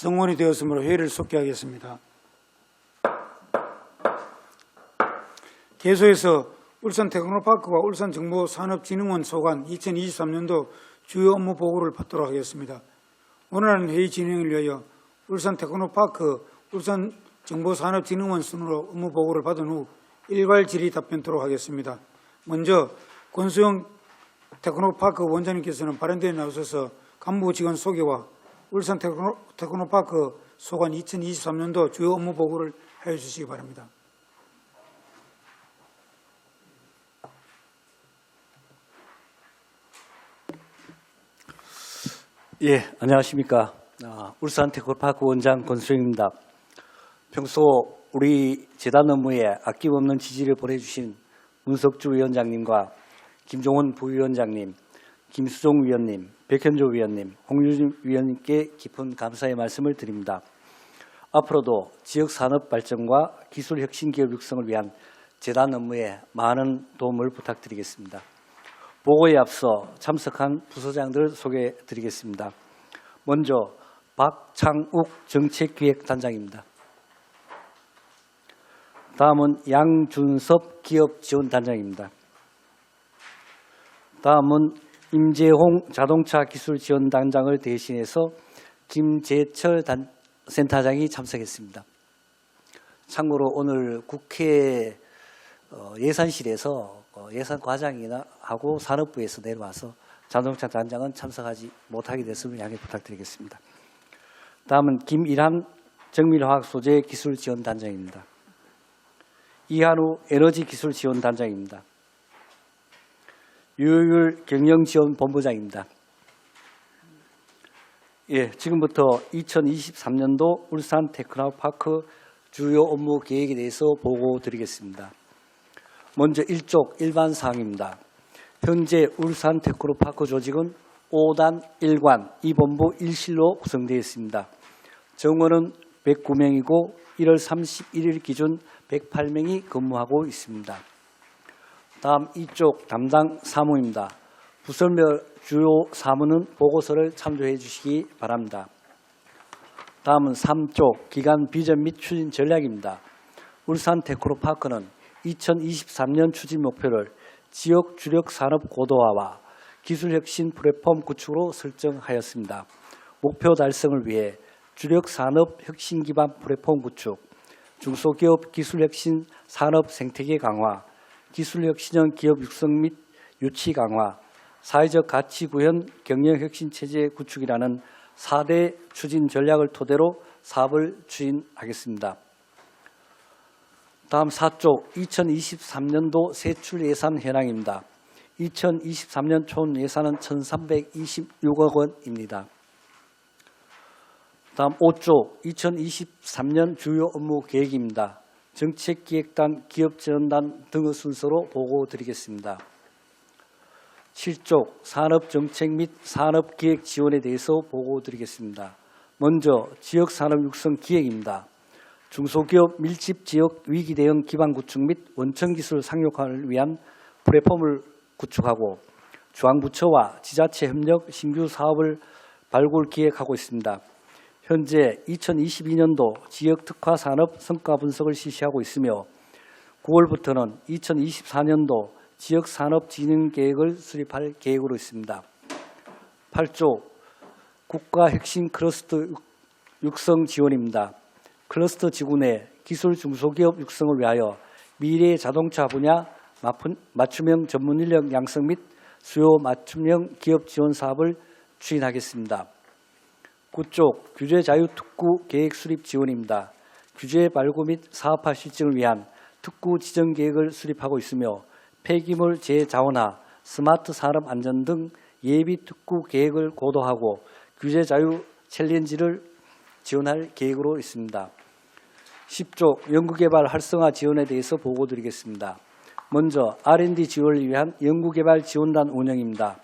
성원이 되었으므로 회의를 속기하겠습니다. 계속해서 울산 테크노파크와 울산정보산업진흥원 소관 2023년도 주요 업무 보고를 받도록 하겠습니다. 오늘 회의 진행을 위하여 울산 테크노파크, 울산정보산업진흥원 순으로 업무 보고를 받은 후 일괄 질의 답변토록 하겠습니다. 먼저 권수영 테크노파크 원장님께서는 발언대에 나오셔서 간부 직원 소개와 울산 테크노파크 소관 2023년도 주요 업무 보고를 해 주시기 바랍니다. 예, 안녕하십니까. 울산 테크노파크 원장 권수영입니다. 평소 우리 재단 업무에 아낌없는 지지를 보내주신 문석주 위원장님과 김종원 부위원장님, 김수종 위원님, 백현조 위원님, 홍유진 위원님께 깊은 감사의 말씀을 드립니다. 앞으로도 지역 산업 발전과 기술 혁신 기업 육성을 위한 재단 업무에 많은 도움을 부탁드리겠습니다. 보고에 앞서 참석한 부서장들 소개해 드리겠습니다. 먼저 박창욱 정책기획단장입니다. 다음은 양준섭 기업지원단장입니다. 다음은 임재홍 자동차기술지원단장을 대신해서 김재철 센터장이 참석했습니다. 참고로 오늘 국회 예산실에서 예산과장이나 하고 산업부에서 내려와서 자동차 단장은 참석하지 못하게 됐음을 양해 부탁드리겠습니다. 다음은 김일한 정밀화학소재기술지원단장입니다. 이한우 에너지기술지원단장입니다. 유효율 경영지원본부장입니다. 예, 지금부터 2023년도 울산 테크노파크 주요 업무 계획에 대해서 보고 드리겠습니다. 먼저 1쪽 일반 사항입니다. 현재 울산 테크노파크 조직은 5단 1관 2본부 1실로 구성되어 있습니다. 정원은 109명이고 1월 31일 기준 108명이 근무하고 있습니다. 다음 2쪽 담당 사무입니다. 부설별 주요 사무는 보고서를 참조해 주시기 바랍니다. 다음은 3쪽 기간 비전 및 추진 전략입니다. 울산 테크노파크는 2023년 추진 목표를 지역 주력 산업 고도화와 기술혁신 플랫폼 구축으로 설정하였습니다. 목표 달성을 위해 주력 산업 혁신 기반 플랫폼 구축, 중소기업 기술혁신 산업 생태계 강화, 기술혁신형 기업 육성 및 유치 강화, 사회적 가치 구현 경영혁신 체제 구축이라는 4대 추진 전략을 토대로 사업을 추진하겠습니다. 다음 4쪽 2023년도 세출 예산 현황입니다. 2023년 총 예산은 1,326억 원입니다. 다음 5쪽 2023년 주요 업무 계획입니다. 정책기획단, 기업지원단 등의 순서로 보고 드리겠습니다. 7쪽 산업정책 및 산업기획 지원에 대해서 보고 드리겠습니다. 먼저 지역산업 육성 기획입니다. 중소기업 밀집 지역 위기 대응 기반 구축 및 원천기술 상용화를 위한 플랫폼을 구축하고 중앙부처와 지자체 협력 신규 사업을 발굴 기획하고 있습니다. 현재 2022년도 지역특화산업 성과 분석을 실시하고 있으며 9월부터는 2024년도 지역산업진흥계획을 수립할 계획으로 있습니다. 8조 국가혁신 클러스터 육성 지원입니다. 클러스터 지구 내 기술 중소기업 육성을 위하여 미래 자동차 분야 맞춤형 전문 인력 양성 및 수요 맞춤형 기업 지원 사업을 추진하겠습니다. 9쪽 규제 자유 특구 계획 수립 지원입니다. 규제 발굴 및 사업화 실증을 위한 특구 지정 계획을 수립하고 있으며 폐기물 재자원화, 스마트 산업 안전 등 예비 특구 계획을 고도하고 규제 자유 챌린지를 지원할 계획으로 있습니다. 10조 연구개발 활성화 지원에 대해서 보고드리겠습니다. 먼저 R&D 지원을 위한 연구개발 지원단 운영입니다.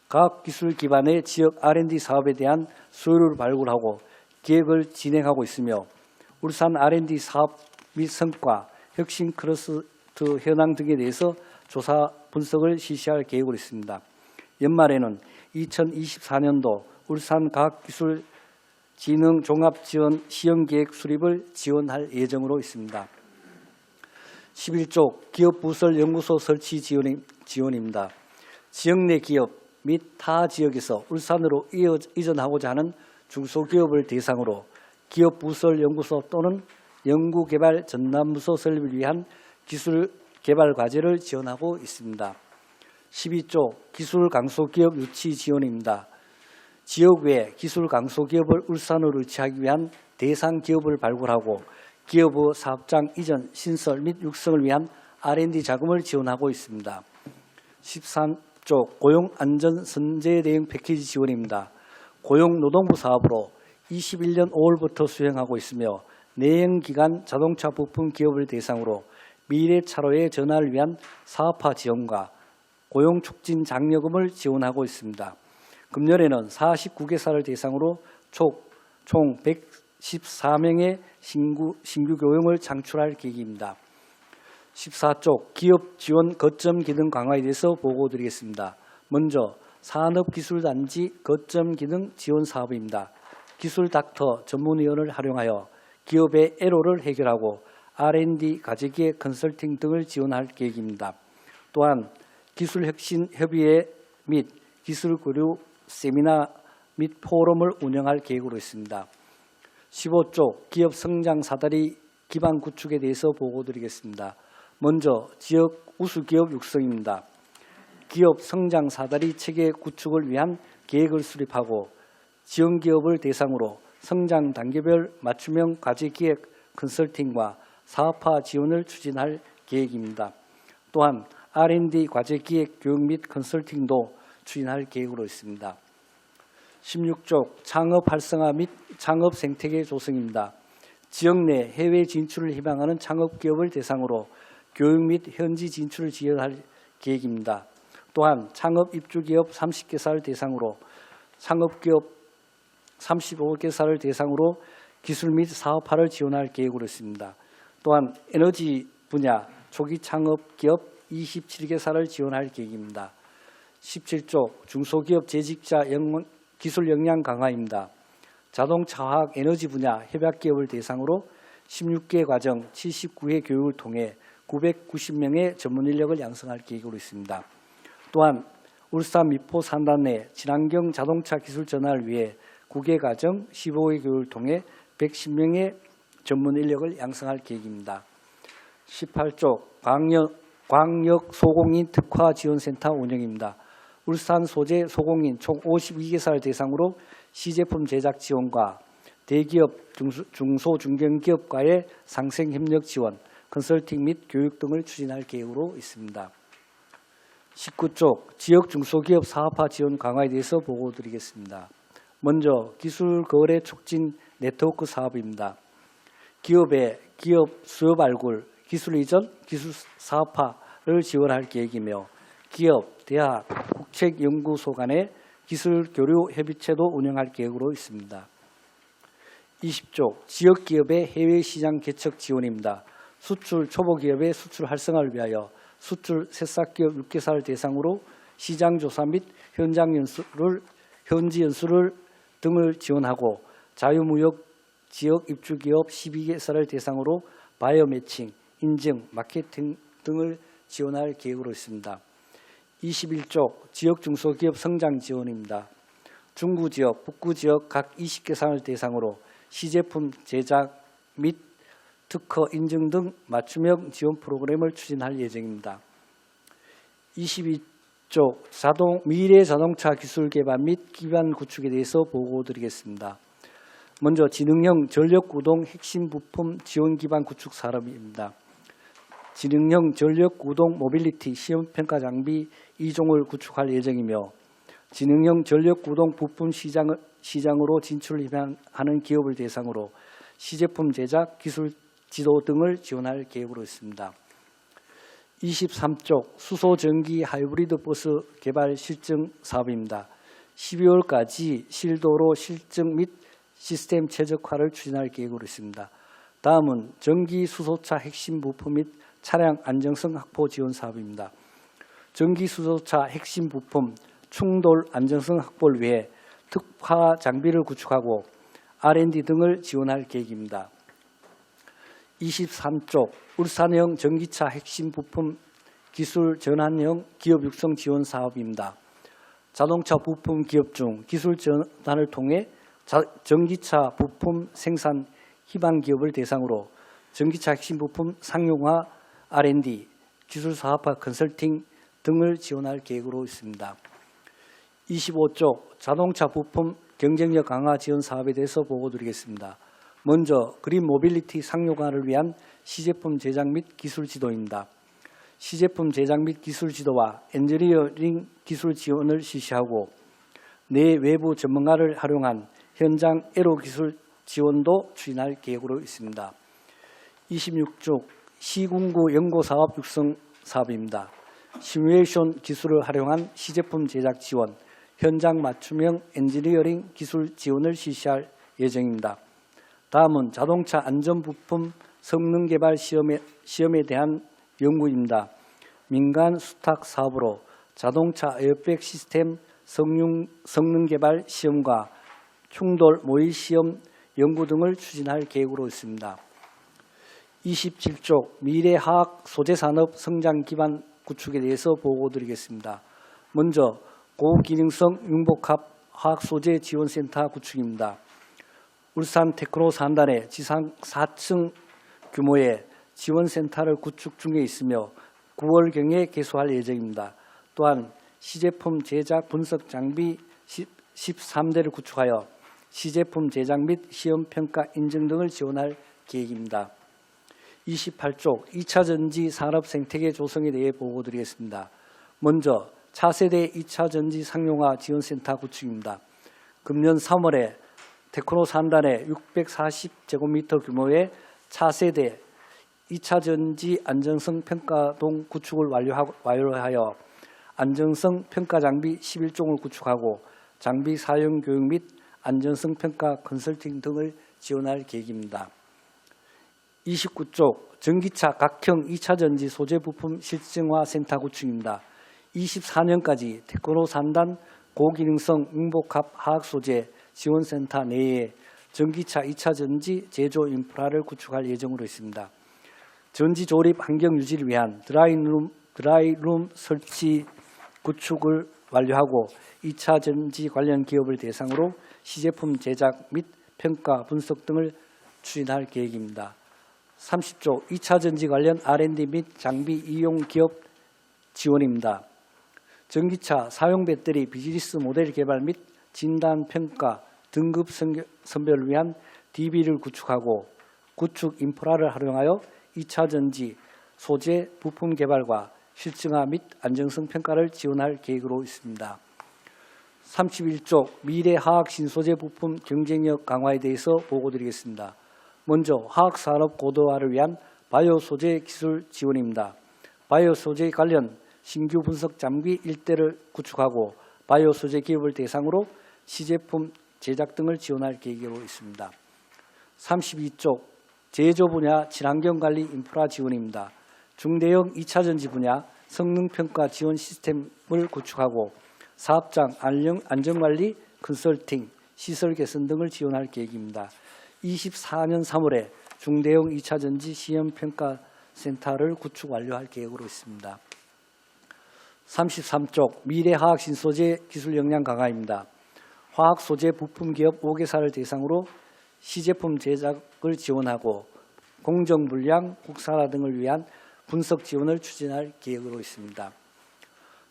과학기술 기반의 지역 R&D 사업에 대한 수요를 발굴하고 기획을 진행하고 있으며 울산 R&D 사업 및 성과, 혁신 클러스터 현황 등에 대해서 조사 분석을 실시할 계획으로 있습니다. 연말에는 2024년도 울산 과학기술 지능 종합 지원 시행계획 수립을 지원할 예정으로 있습니다. 11조 기업 부설 연구소 설치 지원입니다. 지역 내 기업 및 타 지역에서 울산으로 이전하고자 하는 중소기업을 대상으로 기업 부설 연구소 또는 연구개발 전담부서 설립을 위한 기술 개발 과제를 지원하고 있습니다. 12조 기술 강소기업 유치 지원입니다. 지역 외 기술 강소기업을 울산으로 유치하기 위한 대상 기업을 발굴하고 기업의 사업장 이전, 신설 및 육성을 위한 R&D 자금을 지원하고 있습니다. 13조 고용안전선제 대응 패키지 지원입니다. 고용노동부 사업으로 21년 5월부터 수행하고 있으며 내연기관 자동차 부품 기업을 대상으로 미래차로의 전환을 위한 사업화 지원과 고용촉진 장려금을 지원하고 있습니다. 금년에는 49개사를 대상으로 총 114명의 신규 교용을 창출할 계획입니다. 14조 기업 지원 거점 기능 강화에 대해서 보고드리겠습니다. 먼저 산업기술단지 거점 기능 지원 사업입니다. 기술닥터 전문위원을 활용하여 기업의 애로를 해결하고 R&D 과제기획 컨설팅 등을 지원할 계획입니다. 또한 기술혁신협의회 및 기술교류 세미나 및 포럼을 운영할 계획으로 있습니다. 15조 기업 성장 사다리 기반 구축에 대해서 보고드리겠습니다. 먼저 지역 우수기업 육성입니다. 기업 성장 사다리 체계 구축을 위한 계획을 수립하고 지원기업을 대상으로 성장 단계별 맞춤형 과제기획 컨설팅과 사업화 지원을 추진할 계획입니다. 또한 R&D 과제기획 교육 및 컨설팅도 추진할 계획으로 있습니다. 16조 창업 활성화 및 창업 생태계 조성입니다. 지역 내 해외 진출을 희망하는 창업기업을 대상으로 교육 및 현지 진출을 지원할 계획입니다. 또한 창업 입주기업 30개사를 대상으로 창업기업 35개사를 대상으로 기술 및 사업화를 지원할 계획으로 있습니다. 또한 에너지 분야 초기 창업기업 27개사를 지원할 계획입니다. 17조 중소기업 재직자 기술 역량 강화입니다. 자동차, 화학, 에너지 분야 협약기업을 대상으로 16개 과정 79회 교육을 통해 990명의 전문 인력을 양성할 계획으로 있습니다. 또한 울산 미포 산단 내 친환경 자동차 기술 전환을 위해 9개 과정 15회 교육을 통해 110명의 전문 인력을 양성할 계획입니다. 18조 광역 소공인 특화 지원센터 운영입니다. 울산 소재 소공인 총 52개사를 대상으로 시제품 제작 지원과 대기업, 중소중견기업과의 상생협력 지원, 컨설팅 및 교육 등을 추진할 계획으로 있습니다. 19조 지역 중소기업 사업화 지원 강화에 대해서 보고드리겠습니다. 먼저 기술거래 촉진 네트워크 사업입니다. 기업의 기업 수요 발굴, 기술 이전, 기술 사업화를 지원할 계획이며 기업, 대학, 국책연구소 간의 기술교류 협의체도 운영할 계획으로 있습니다. 20조 지역기업의 해외시장 개척 지원입니다. 수출 초보기업의 수출 활성화를 위하여 수출 새싹기업 6개사를 대상으로 시장조사 및 현지 연수를 등을 지원하고 자유무역 지역 입주기업 12개사를 대상으로 바이오 매칭, 인증, 마케팅 등을 지원할 계획으로 있습니다. 21조 지역 중소기업 성장 지원입니다. 중구지역, 북구지역 각 20개사를 대상으로 시제품 제작 및 특허 인증 등 맞춤형 지원 프로그램을 추진할 예정입니다. 22조 미래 자동차 기술 개발 및 기반 구축에 대해서 보고드리겠습니다. 먼저 지능형 전력구동 핵심 부품 지원 기반 구축 사업입니다. 지능형 전력구동 모빌리티 시험평가 장비 2종을 구축할 예정이며 지능형 전력구동 부품 시장으로 진출을 희망하는 기업을 대상으로 시제품 제작, 기술 지도 등을 지원할 계획으로 있습니다. 23조 수소전기 하이브리드 버스 개발 실증 사업입니다. 12월까지 실도로 실증 및 시스템 최적화를 추진할 계획으로 있습니다. 다음은 전기 수소차 핵심 부품 및 차량 안정성 확보 지원 사업입니다. 전기 수소차 핵심 부품 충돌 안정성 확보를 위해 특화 장비를 구축하고 R&D 등을 지원할 계획입니다. 23쪽 울산형 전기차 핵심 부품 기술 전환형 기업 육성 지원 사업입니다. 자동차 부품 기업 중 기술 전환을 통해 전기차 부품 생산 희망 기업을 대상으로 전기차 핵심 부품 상용화 R&D, 기술 사업화 컨설팅 등을 지원할 계획으로 있습니다. 25쪽 자동차 부품 경쟁력 강화 지원 사업에 대해서 보고드리겠습니다. 먼저 그린 모빌리티 상용화를 위한 시제품 제작 및 기술 지도입니다. 시제품 제작 및 기술 지도와 엔지니어링 기술 지원을 실시하고 내 외부 전문가를 활용한 현장 애로 기술 지원도 추진할 계획으로 있습니다. 26쪽 시군구 연구사업 육성 사업입니다. 시뮬레이션 기술을 활용한 시제품 제작 지원, 현장 맞춤형 엔지니어링 기술 지원을 실시할 예정입니다. 다음은 자동차 안전부품 성능 개발 시험에 대한 연구입니다. 민간 수탁 사업으로 자동차 에어백 시스템 성능 개발 시험과 충돌 모의 시험 연구 등을 추진할 계획으로 있습니다. 27쪽 미래화학 소재산업 성장 기반 구축에 대해서 보고드리겠습니다. 먼저 고기능성 융복합 화학소재 지원센터 구축입니다. 울산 테크노 산단에 지상 4층 규모의 지원센터를 구축 중에 있으며 9월경에 개소할 예정입니다. 또한 시제품 제작 분석 장비 13대를 구축하여 시제품 제작 및 시험 평가 인증 등을 지원할 계획입니다. 28쪽 2차 전지 산업 생태계 조성에 대해 보고드리겠습니다. 먼저 차세대 2차 전지 상용화 지원센터 구축입니다. 금년 3월에 테크노 산단에 640제곱미터 규모의 차세대 2차 전지 안정성 평가동 구축을 완료하여 안정성 평가 장비 11종을 구축하고 장비 사용 교육 및 안전성 평가 컨설팅 등을 지원할 계획입니다. 29쪽 전기차 각형 2차 전지 소재 부품 실증화 센터 구축입니다. 24년까지 테크노 산단 고기능성 융복합 화학소재 지원센터 내에 전기차 2차 전지 제조 인프라를 구축할 예정으로 있습니다. 전지 조립 환경 유지를 위한 드라이룸 설치 구축을 완료하고 2차 전지 관련 기업을 대상으로 시제품 제작 및 평가 분석 등을 추진할 계획입니다. 30조 2차 전지 관련 R&D 및 장비 이용 기업 지원입니다. 전기차 사용 배터리 비즈니스 모델 개발 및 진단 평가 등급 선별을 위한 DB를 구축하고 구축 인프라를 활용하여 2차 전지 소재 부품 개발과 실증화 및 안정성 평가를 지원할 계획으로 있습니다. 31조 미래화학 신소재 부품 경쟁력 강화에 대해서 보고드리겠습니다. 먼저 화학산업 고도화를 위한 바이오 소재 기술 지원입니다. 바이오 소재 관련 신규 분석 장비 1대를 구축하고 바이오 소재 기업을 대상으로 시제품 제작 등을 지원할 계획으로 있습니다. 32쪽 제조 분야 친환경 관리 인프라 지원입니다. 중대형 2차 전지 분야 성능평가 지원 시스템을 구축하고 사업장 안전관리 컨설팅 시설 개선 등을 지원할 계획입니다. 24년 3월에 중대형 2차 전지 시험평가 센터를 구축 완료할 계획으로 있습니다. 33쪽 미래화학 신소재 기술 역량 강화입니다. 화학 소재 부품 기업 5개사를 대상으로 시제품 제작을 지원하고 공정 물량 국산화 등을 위한 분석 지원을 추진할 계획으로 있습니다.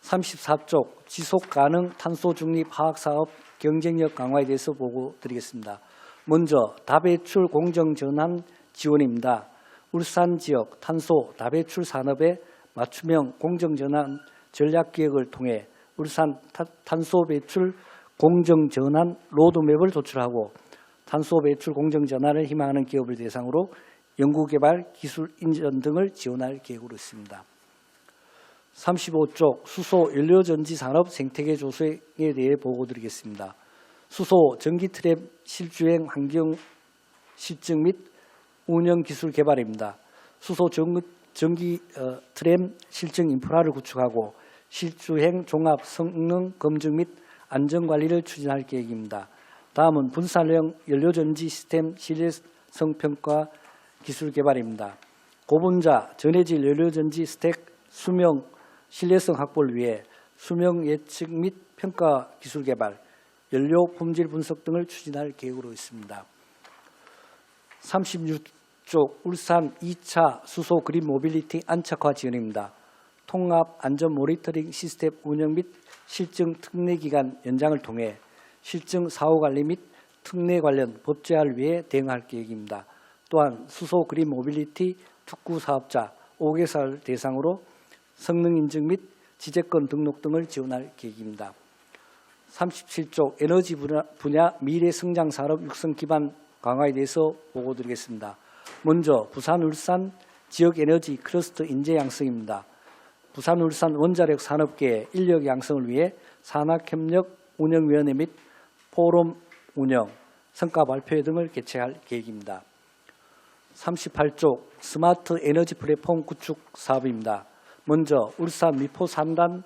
34쪽 지속 가능 탄소 중립 화학 사업 경쟁력 강화에 대해서 보고드리겠습니다. 먼저 다배출 공정 전환 지원입니다. 울산 지역 탄소 다배출 산업의 맞춤형 공정 전환 전략 기획을 통해 울산 탄소 배출 공정 전환 로드맵을 도출하고 탄소 배출 공정 전환을 희망하는 기업을 대상으로 연구개발 기술 인전 등을 지원할 계획으로 있습니다. 35쪽 수소 연료전지 산업 생태계 조성에 대해 보고드리겠습니다. 수소 전기 트랩 실주행 환경 실증 및 운영 기술 개발입니다. 수소 전기 트램 실증 인프라를 구축하고 실주행 종합 성능 검증 및 안전관리를 추진할 계획입니다. 다음은 분산형 연료전지 시스템 신뢰성 평가 기술 개발입니다. 고분자 전해질 연료전지 스택 수명 신뢰성 확보를 위해 수명 예측 및 평가 기술 개발, 연료 품질 분석 등을 추진할 계획으로 있습니다. 36쪽 울산 2차 수소 그린 모빌리티 안착화 지원입니다. 통합 안전 모니터링 시스템 운영 및 실증 특례 기간 연장을 통해 실증 사후 관리 및 특례 관련 법 제한을 위해 대응할 계획입니다. 또한 수소 그린 모빌리티 특구 사업자 5개사를 대상으로 성능 인증 및 지재권 등록 등을 지원할 계획입니다. 37쪽 에너지 분야 미래 성장 산업 육성 기반 강화에 대해서 보고드리겠습니다. 먼저 부산 울산 지역 에너지 클러스터 인재 양성입니다. 부산 울산 원자력 산업계 인력 양성을 위해 산학협력 운영위원회 및 포럼 운영, 성과 발표회 등을 개최할 계획입니다. 38쪽 스마트 에너지 플랫폼 구축 사업입니다. 먼저 울산 미포 3단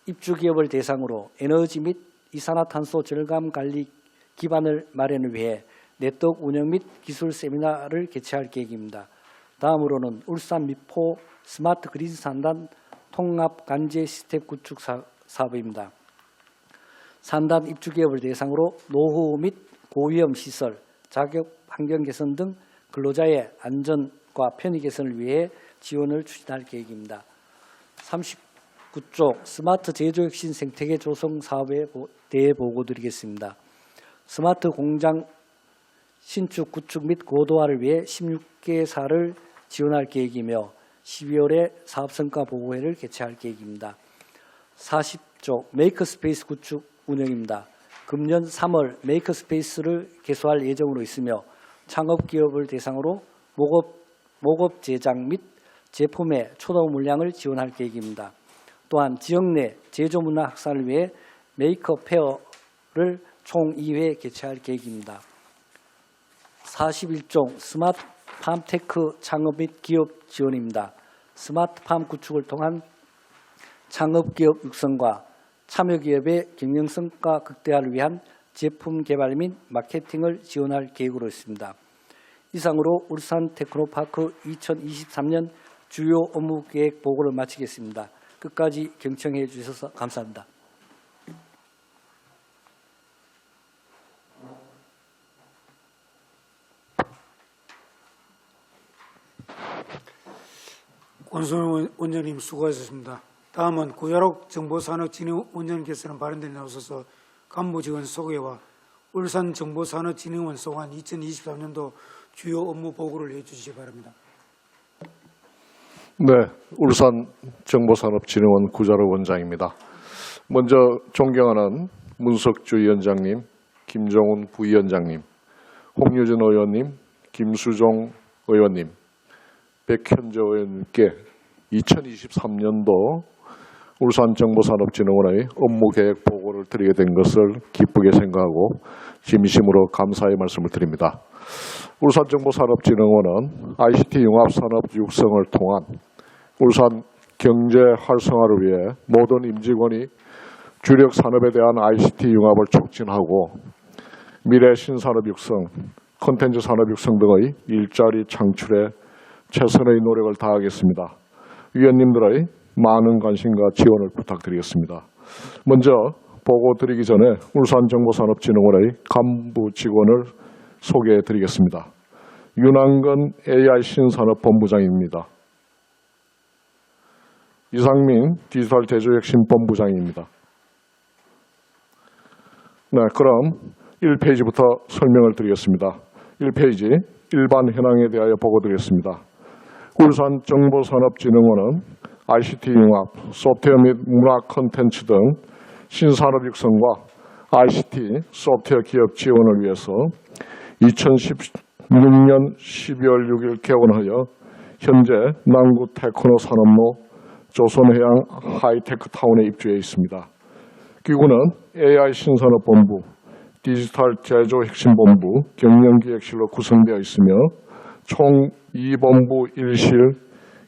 입주기업을 대상으로 에너지 및 이산화탄소 절감 관리 기반을 마련을 위해 네트워크 운영 및 기술 세미나를 개최할 계획입니다. 다음으로는 울산 미포 스마트 그린 3단 통합 관제 시스템 구축 사업입니다. 산단 입주기업을 대상으로 노후 및 고위험 시설, 자격 환경 개선 등 근로자의 안전과 편의 개선을 위해 지원을 추진할 계획입니다. 39쪽 스마트 제조 혁신 생태계 조성 사업에 대해 보고드리겠습니다. 스마트 공장 신축, 구축 및 고도화를 위해 16개사를 지원할 계획이며 12월에 사업성과 보고회를 개최할 계획입니다. 40쪽 메이커스페이스 구축 운영입니다. 금년 3월 메이커스페이스를 개소할 예정으로 있으며 창업기업을 대상으로 모급 제작 및 제품의 초도 물량을 지원할 계획입니다. 또한 지역 내 제조문화 확산을 위해 메이커 페어를 총 2회 개최할 계획입니다. 41종 스마트 팜테크 창업 및 기업 지원입니다. 스마트팜 구축을 통한 창업기업 육성과 참여기업의 경영성과 극대화를 위한 제품 개발 및 마케팅을 지원할 계획으로 있습니다. 이상으로 울산 테크노파크 2023년 주요 업무 계획 보고를 마치겠습니다. 끝까지 경청해 주셔서 감사합니다. 권순우 원장님 수고하셨습니다. 다음은 구야록 정보산업진흥원장께서는 발언대에 나오셔서 간부직원 소개와 울산정보산업진흥원 소관 2023년도 주요 업무 보고를 해주시기 바랍니다. 네, 울산정보산업진흥원 구자록 원장입니다. 먼저 존경하는 문석주 위원장님, 김정훈 부위원장님, 홍유진 의원님, 김수종 의원님, 백현저 의원님께 2023년도 울산정보산업진흥원의 업무계획 보고를 드리게 된 것을 기쁘게 생각하고 진심으로 감사의 말씀을 드립니다. 울산정보산업진흥원은 ICT 융합산업 육성을 통한 울산 경제 활성화를 위해 모든 임직원이 주력 산업에 대한 ICT 융합을 촉진하고 미래 신산업 육성, 콘텐츠 산업 육성 등의 일자리 창출에 최선의 노력을 다하겠습니다. 위원님들의 많은 관심과 지원을 부탁드리겠습니다. 먼저 보고 드리기 전에 울산정보산업진흥원의 간부 직원을 소개해 드리겠습니다. 윤한건 AI 신산업본부장입니다. 이상민 디지털 제조혁신본부장입니다. 네, 그럼 1페이지부터 설명을 드리겠습니다. 1페이지 일반 현황에 대하여 보고 드리겠습니다. 울산정보산업진흥원은 ICT 융합, 소프트웨어 및 문화 콘텐츠 등 신산업 육성과 ICT 소프트웨어 기업 지원을 위해서 2016년 12월 6일 개원하여 현재 남구 테크노 산업로 조선해양 하이테크타운에 입주해 있습니다. 기구는 AI 신산업본부, 디지털 제조혁신본부, 경영기획실로 구성되어 있으며 총 2본부 1실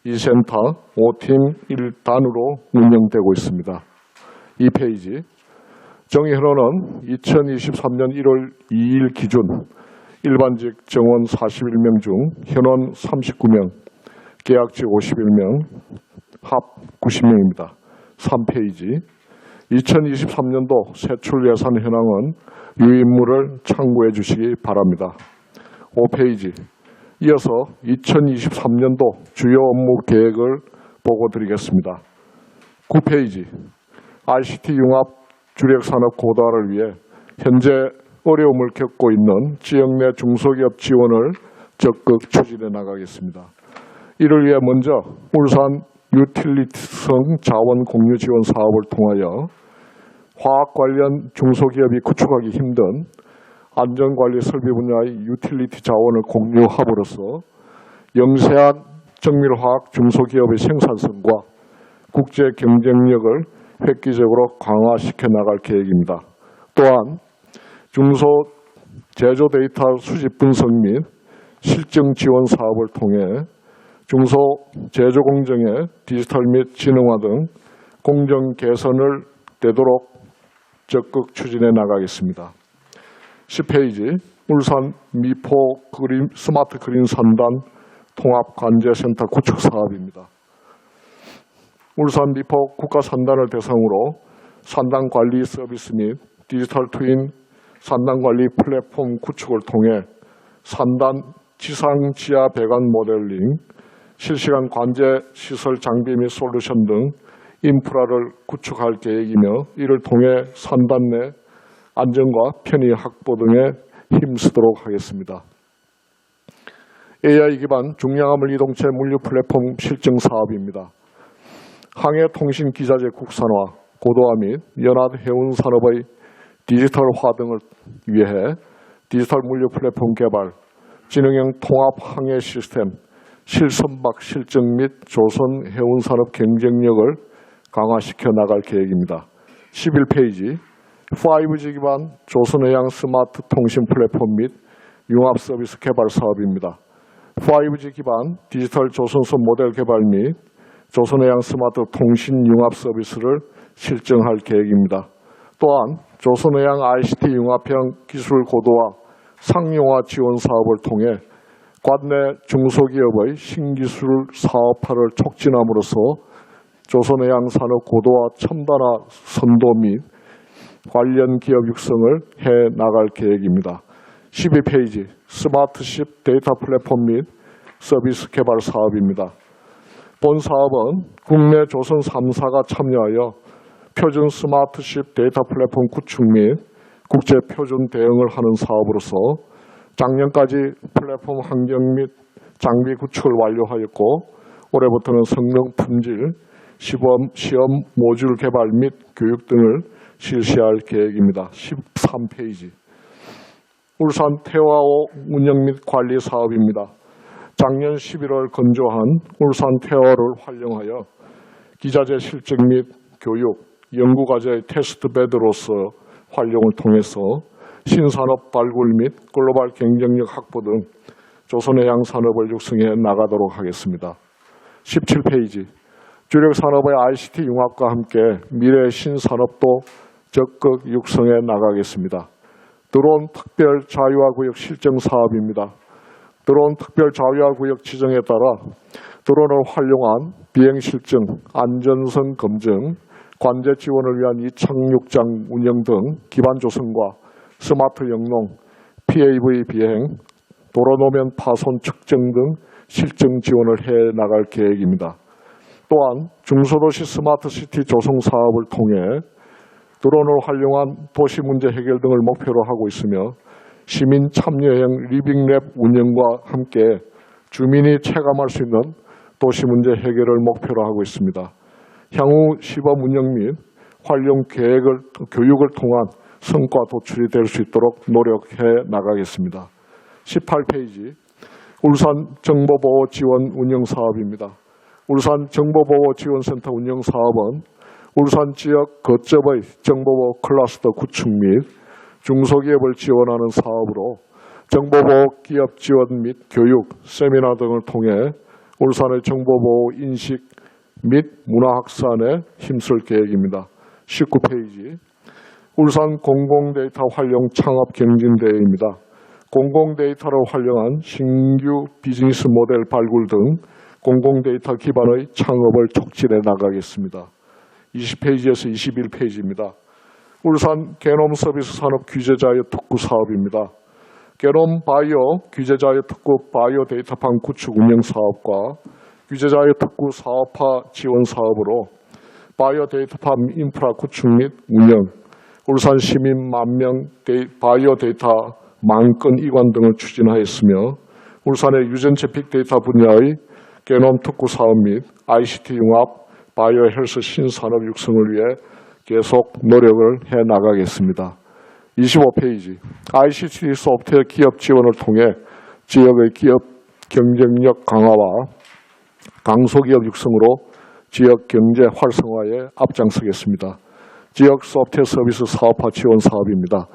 2센터 5팀 1단으로 운영되고 있습니다. 2페이지 정의현원은 2023년 1월 2일 기준 일반직 정원 41명 중 현원 39명, 계약직 51명, 합 90명입니다. 3페이지. 2023년도 세출 예산 현황은 유인물을 참고해 주시기 바랍니다. 5페이지. 이어서 2023년도 주요 업무 계획을 보고 드리겠습니다. 9페이지. ICT 융합 주력산업 고도화를 위해 현재 어려움을 겪고 있는 지역 내 중소기업 지원을 적극 추진해 나가겠습니다. 이를 위해 먼저 울산 유틸리티성 자원 공유 지원 사업을 통하여 화학 관련 중소기업이 구축하기 힘든 안전관리 설비 분야의 유틸리티 자원을 공유함으로써 영세한 정밀화학 중소기업의 생산성과 국제 경쟁력을 획기적으로 강화시켜 나갈 계획입니다. 또한 중소 제조 데이터 수집 분석 및 실증 지원 사업을 통해 중소 제조 공정의 디지털 및 지능화 등 공정 개선을 되도록 적극 추진해 나가겠습니다. 10페이지. 울산 미포 스마트 그린 산단 통합 관제센터 구축 사업입니다. 울산 미포 국가 산단을 대상으로 산단 관리 서비스 및 디지털 트윈 산단 관리 플랫폼 구축을 통해 산단 지상 지하 배관 모델링, 실시간 관제 시설 장비 및 솔루션 등 인프라를 구축할 계획이며 이를 통해 산단 내 안전과 편의 확보 등에 힘쓰도록 하겠습니다. AI 기반 중량화물 이동체 물류 플랫폼 실증 사업입니다. 항해통신 기자재 국산화, 고도화 및 연안 해운 산업의 디지털화 등을 위해 디지털 물류 플랫폼 개발, 지능형 통합 항해 시스템, 실선박 실증 및 조선 해운 산업 경쟁력을 강화시켜 나갈 계획입니다. 11페이지. 5G 기반 조선해양 스마트 통신 플랫폼 및 융합 서비스 개발 사업입니다. 5G 기반 디지털 조선소 모델 개발 및 조선해양 스마트 통신 융합 서비스를 실증할 계획입니다. 또한 조선해양 ICT 융합형 기술 고도화 상용화 지원 사업을 통해 관내 중소기업의 신기술 사업화를 촉진함으로써 조선해양 산업 고도화 첨단화 선도 및 관련 기업 육성을 해 나갈 계획입니다. 12페이지. 스마트십 데이터 플랫폼 및 서비스 개발 사업입니다. 본 사업은 국내 조선 3사가 참여하여 표준 스마트십 데이터 플랫폼 구축 및 국제 표준 대응을 하는 사업으로서 작년까지 플랫폼 환경 및 장비 구축을 완료하였고 올해부터는 성능 품질, 시험 모듈 개발 및 교육 등을 실시할 계획입니다. 13페이지. 울산 태화호 운영 및 관리 사업입니다. 작년 11월 건조한 울산 태화호를 활용하여 기자재 실증 및 교육, 연구과제의 테스트 베드로서 활용을 통해서 신산업 발굴 및 글로벌 경쟁력 확보 등 조선해양 산업을 육성해 나가도록 하겠습니다. 17페이지. 주력 산업의 ICT 융합과 함께 미래 신산업도 적극 육성해 나가겠습니다. 드론 특별 자유화 구역 실증 사업입니다. 드론 특별 자유화 구역 지정에 따라 드론을 활용한 비행 실증, 안전성 검증, 관제 지원을 위한 이착륙장 운영 등 기반 조성과 스마트 영농, PAV 비행, 도로노면 파손 측정 등 실증 지원을 해 나갈 계획입니다. 또한 중소도시 스마트시티 조성 사업을 통해 드론을 활용한 도시 문제 해결 등을 목표로 하고 있으며 시민 참여형 리빙랩 운영과 함께 주민이 체감할 수 있는 도시 문제 해결을 목표로 하고 있습니다. 향후 시범 운영 및 활용 계획을 교육을 통한 성과 도출이 될 수 있도록 노력해 나가겠습니다. 18페이지. 울산 정보보호 지원 운영 사업입니다. 울산 정보보호 지원센터 운영 사업은 울산 지역 거점의 정보보호 클러스터 구축 및 중소기업을 지원하는 사업으로 정보보호 기업 지원 및 교육, 세미나 등을 통해 울산의 정보보호 인식 및 문화 확산에 힘쓸 계획입니다. 19페이지. 울산 공공데이터 활용 창업 경진대회입니다. 공공데이터를 활용한 신규 비즈니스 모델 발굴 등 공공데이터 기반의 창업을 촉진해 나가겠습니다. 20페이지에서 21페이지입니다. 울산 게놈 서비스 산업 규제자유 특구 사업입니다. 게놈 바이오 규제자유 특구 바이오 데이터방 구축 운영 사업과 규제자유 특구 사업화 지원 사업으로 바이오 데이터팜 인프라 구축 및 운영, 울산 시민 10,000명 바이오 데이터 만건 이관 등을 추진하였으며 울산의 유전체 빅데이터 분야의 게놈 특구 사업 및 ICT 융합 바이오 헬스 신산업 육성을 위해 계속 노력을 해나가겠습니다. 25페이지 ICT 소프트웨어 기업 지원을 통해 지역의 기업 경쟁력 강화와 강소기업 육성으로 지역 경제 활성화에 앞장서겠습니다. 지역 소프트웨어 서비스 사업화 지원 사업입니다.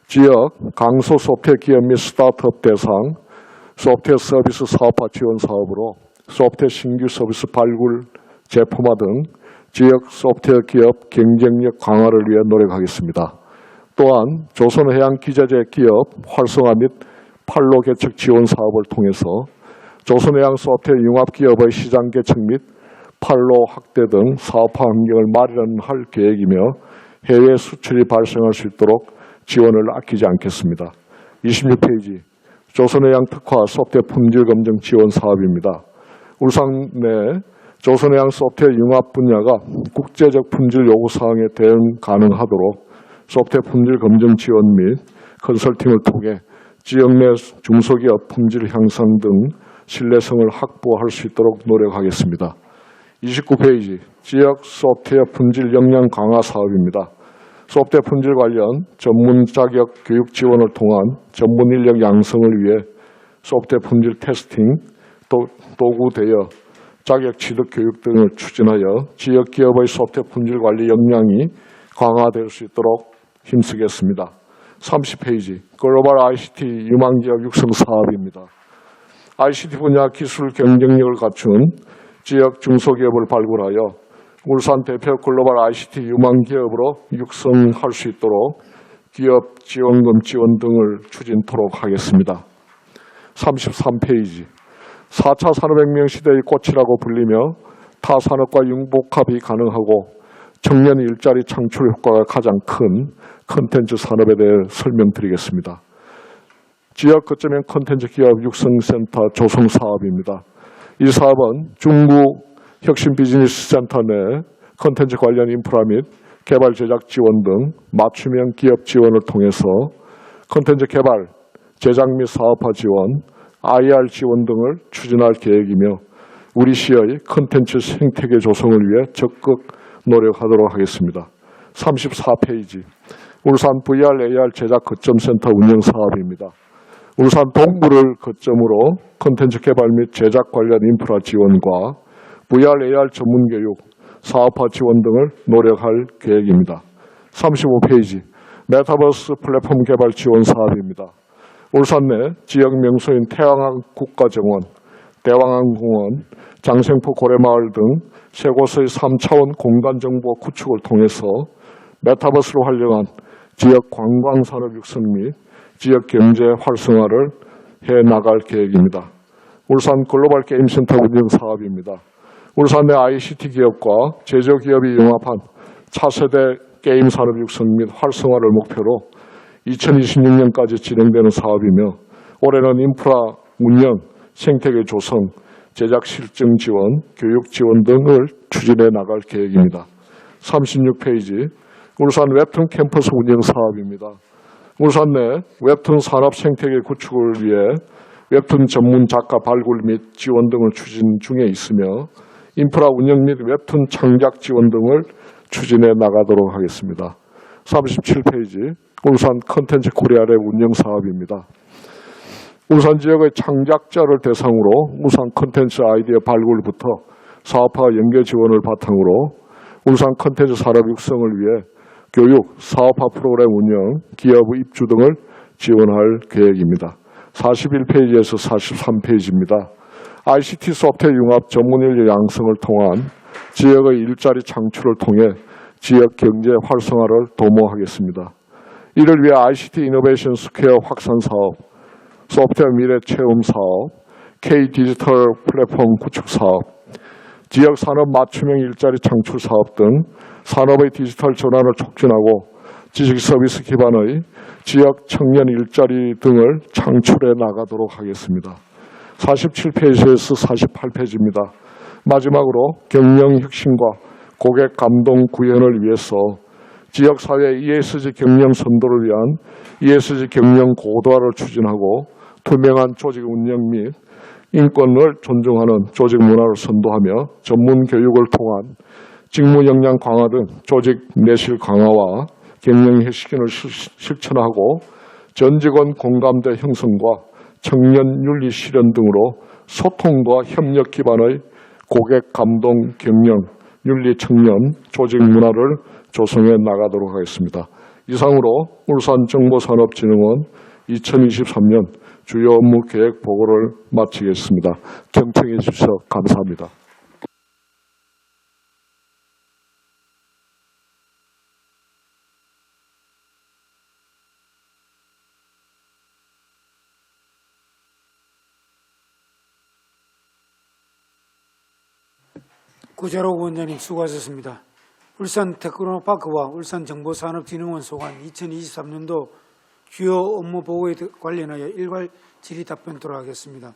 지역 강소 소프트웨어 기업 및 스타트업 대상 소프트웨어 서비스 사업화 지원 사업으로 소프트웨어 신규 서비스 발굴, 제품화 등 지역 소프트웨어 기업 경쟁력 강화를 위해 노력하겠습니다. 또한 조선해양기자재 기업 활성화 및 판로 개척 지원 사업을 통해서 조선해양 소프트웨어 융합기업의 시장 개척 및 판로 확대 등 사업화 환경을 마련할 계획이며 해외 수출이 발생할 수 있도록 지원을 아끼지 않겠습니다. 26페이지 조선해양 특화 소프트웨어 품질 검증 지원 사업입니다. 울산 내 조선해양 소프트웨어 융합 분야가 국제적 품질 요구 사항에 대응 가능하도록 소프트웨어 품질 검증 지원 및 컨설팅을 통해 지역 내 중소기업 품질 향상 등 신뢰성을 확보할 수 있도록 노력하겠습니다. 29페이지 지역 소프트웨어 품질 역량 강화 사업입니다. 소프트웨어 품질 관련 전문 자격 교육 지원을 통한 전문 인력 양성을 위해 소프트웨어 품질 테스팅, 도구 대여, 자격 취득 교육 등을 추진하여 지역 기업의 소프트웨어 품질 관리 역량이 강화될 수 있도록 힘쓰겠습니다. 30페이지 글로벌 ICT 유망기업 육성 사업입니다. ICT 분야 기술 경쟁력을 갖춘 지역 중소기업을 발굴하여 울산 대표 글로벌 ICT 유망기업으로 육성할 수 있도록 기업 지원금 지원 등을 추진토록 하겠습니다. 33페이지 4차 산업혁명 시대의 꽃이라고 불리며 타 산업과 융복합이 가능하고 청년 일자리 창출 효과가 가장 큰 콘텐츠 산업에 대해 설명드리겠습니다. 지역 거점형 콘텐츠 기업 육성센터 조성 사업입니다. 이 사업은 중구 혁신 비즈니스 센터 내 콘텐츠 관련 인프라 및 개발 제작 지원 등 맞춤형 기업 지원을 통해서 콘텐츠 개발, 제작 및 사업화 지원, IR 지원 등을 추진할 계획이며 우리 시의 콘텐츠 생태계 조성을 위해 적극 노력하도록 하겠습니다. 34페이지 울산 VR, AR 제작 거점센터 운영 사업입니다. 울산 동구를 거점으로 콘텐츠 개발 및 제작 관련 인프라 지원과 VR, AR 전문 교육, 사업화 지원 등을 노력할 계획입니다. 35페이지 메타버스 플랫폼 개발 지원 사업입니다. 울산 내 지역 명소인 태왕항 국가정원, 대왕항공원, 장생포 고래마을 등 세 곳의 3차원 공간정보 구축을 통해서 메타버스로 활용한 지역 관광산업 육성 및 지역 경제 활성화를 해나갈 계획입니다. 울산 글로벌 게임센터 운영 사업입니다. 울산 내 ICT 기업과 제조기업이 융합한 차세대 게임 산업 육성 및 활성화를 목표로 2026년까지 진행되는 사업이며 올해는 인프라 운영, 생태계 조성, 제작 실증 지원, 교육 지원 등을 추진해 나갈 계획입니다. 36페이지 울산 웹툰 캠퍼스 운영 사업입니다. 울산 내 웹툰 산업 생태계 구축을 위해 웹툰 전문 작가 발굴 및 지원 등을 추진 중에 있으며 인프라 운영 및 웹툰 창작 지원 등을 추진해 나가도록 하겠습니다. 37페이지 울산 컨텐츠 코리아랩 운영 사업입니다. 울산 지역의 창작자를 대상으로 울산 컨텐츠 아이디어 발굴부터 사업화 연계 지원을 바탕으로 울산 컨텐츠 산업 육성을 위해 교육, 사업화 프로그램 운영, 기업 입주 등을 지원할 계획입니다. 41페이지에서 43페이지입니다. ICT 소프트웨어 융합 전문 인력 양성을 통한 지역의 일자리 창출을 통해 지역 경제 활성화를 도모하겠습니다. 이를 위해 ICT 이노베이션 스퀘어 확산 사업, 소프트웨어 미래 체험 사업, K 디지털 플랫폼 구축 사업, 지역 산업 맞춤형 일자리 창출 사업 등 산업의 디지털 전환을 촉진하고 지식 서비스 기반의 지역 청년 일자리 등을 창출해 나가도록 하겠습니다. 47페이지에서 48페이지입니다. 마지막으로 경영 혁신과 고객 감동 구현을 위해서 지역사회 ESG 경영 선도를 위한 ESG 경영 고도화를 추진하고 투명한 조직 운영 및 인권을 존중하는 조직 문화를 선도하며 전문 교육을 통한 직무 역량 강화 등 조직 내실 강화와 경영 혁신을 실천하고 전 직원 공감대 형성과 청년 윤리 실현 등으로 소통과 협력 기반의 고객 감동 경영 윤리 청년 조직 문화를 조성해 나가도록 하겠습니다. 이상으로 울산정보산업진흥원 2023년 주요 업무 계획 보고를 마치겠습니다. 경청해 주셔서 감사합니다. 구자록 원장님 수고하셨습니다. 울산 테크노파크와 울산정보산업진흥원 소관 2023년도 주요 업무 보고에 관련하여 일괄 질의 답변토록 하겠습니다.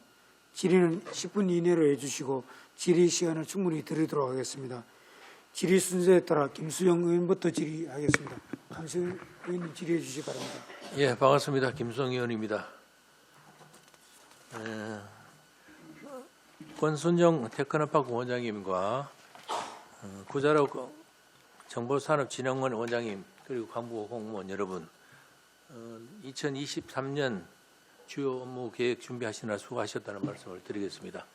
질의는 10분 이내로 해주시고 질의 시간을 충분히 드리도록 하겠습니다. 질의 순서에 따라 김수영 의원부터 질의하겠습니다. 김수영 의원님 질의해 주시기 바랍니다. 예, 반갑습니다. 김수영 의원입니다. 권순정 테크노파크 원장님과 구자록 정보산업진흥원 원장님 그리고 간부 공무원 여러분 2023년 주요 업무 계획 준비하시느라 수고하셨다는 말씀을 드리겠습니다.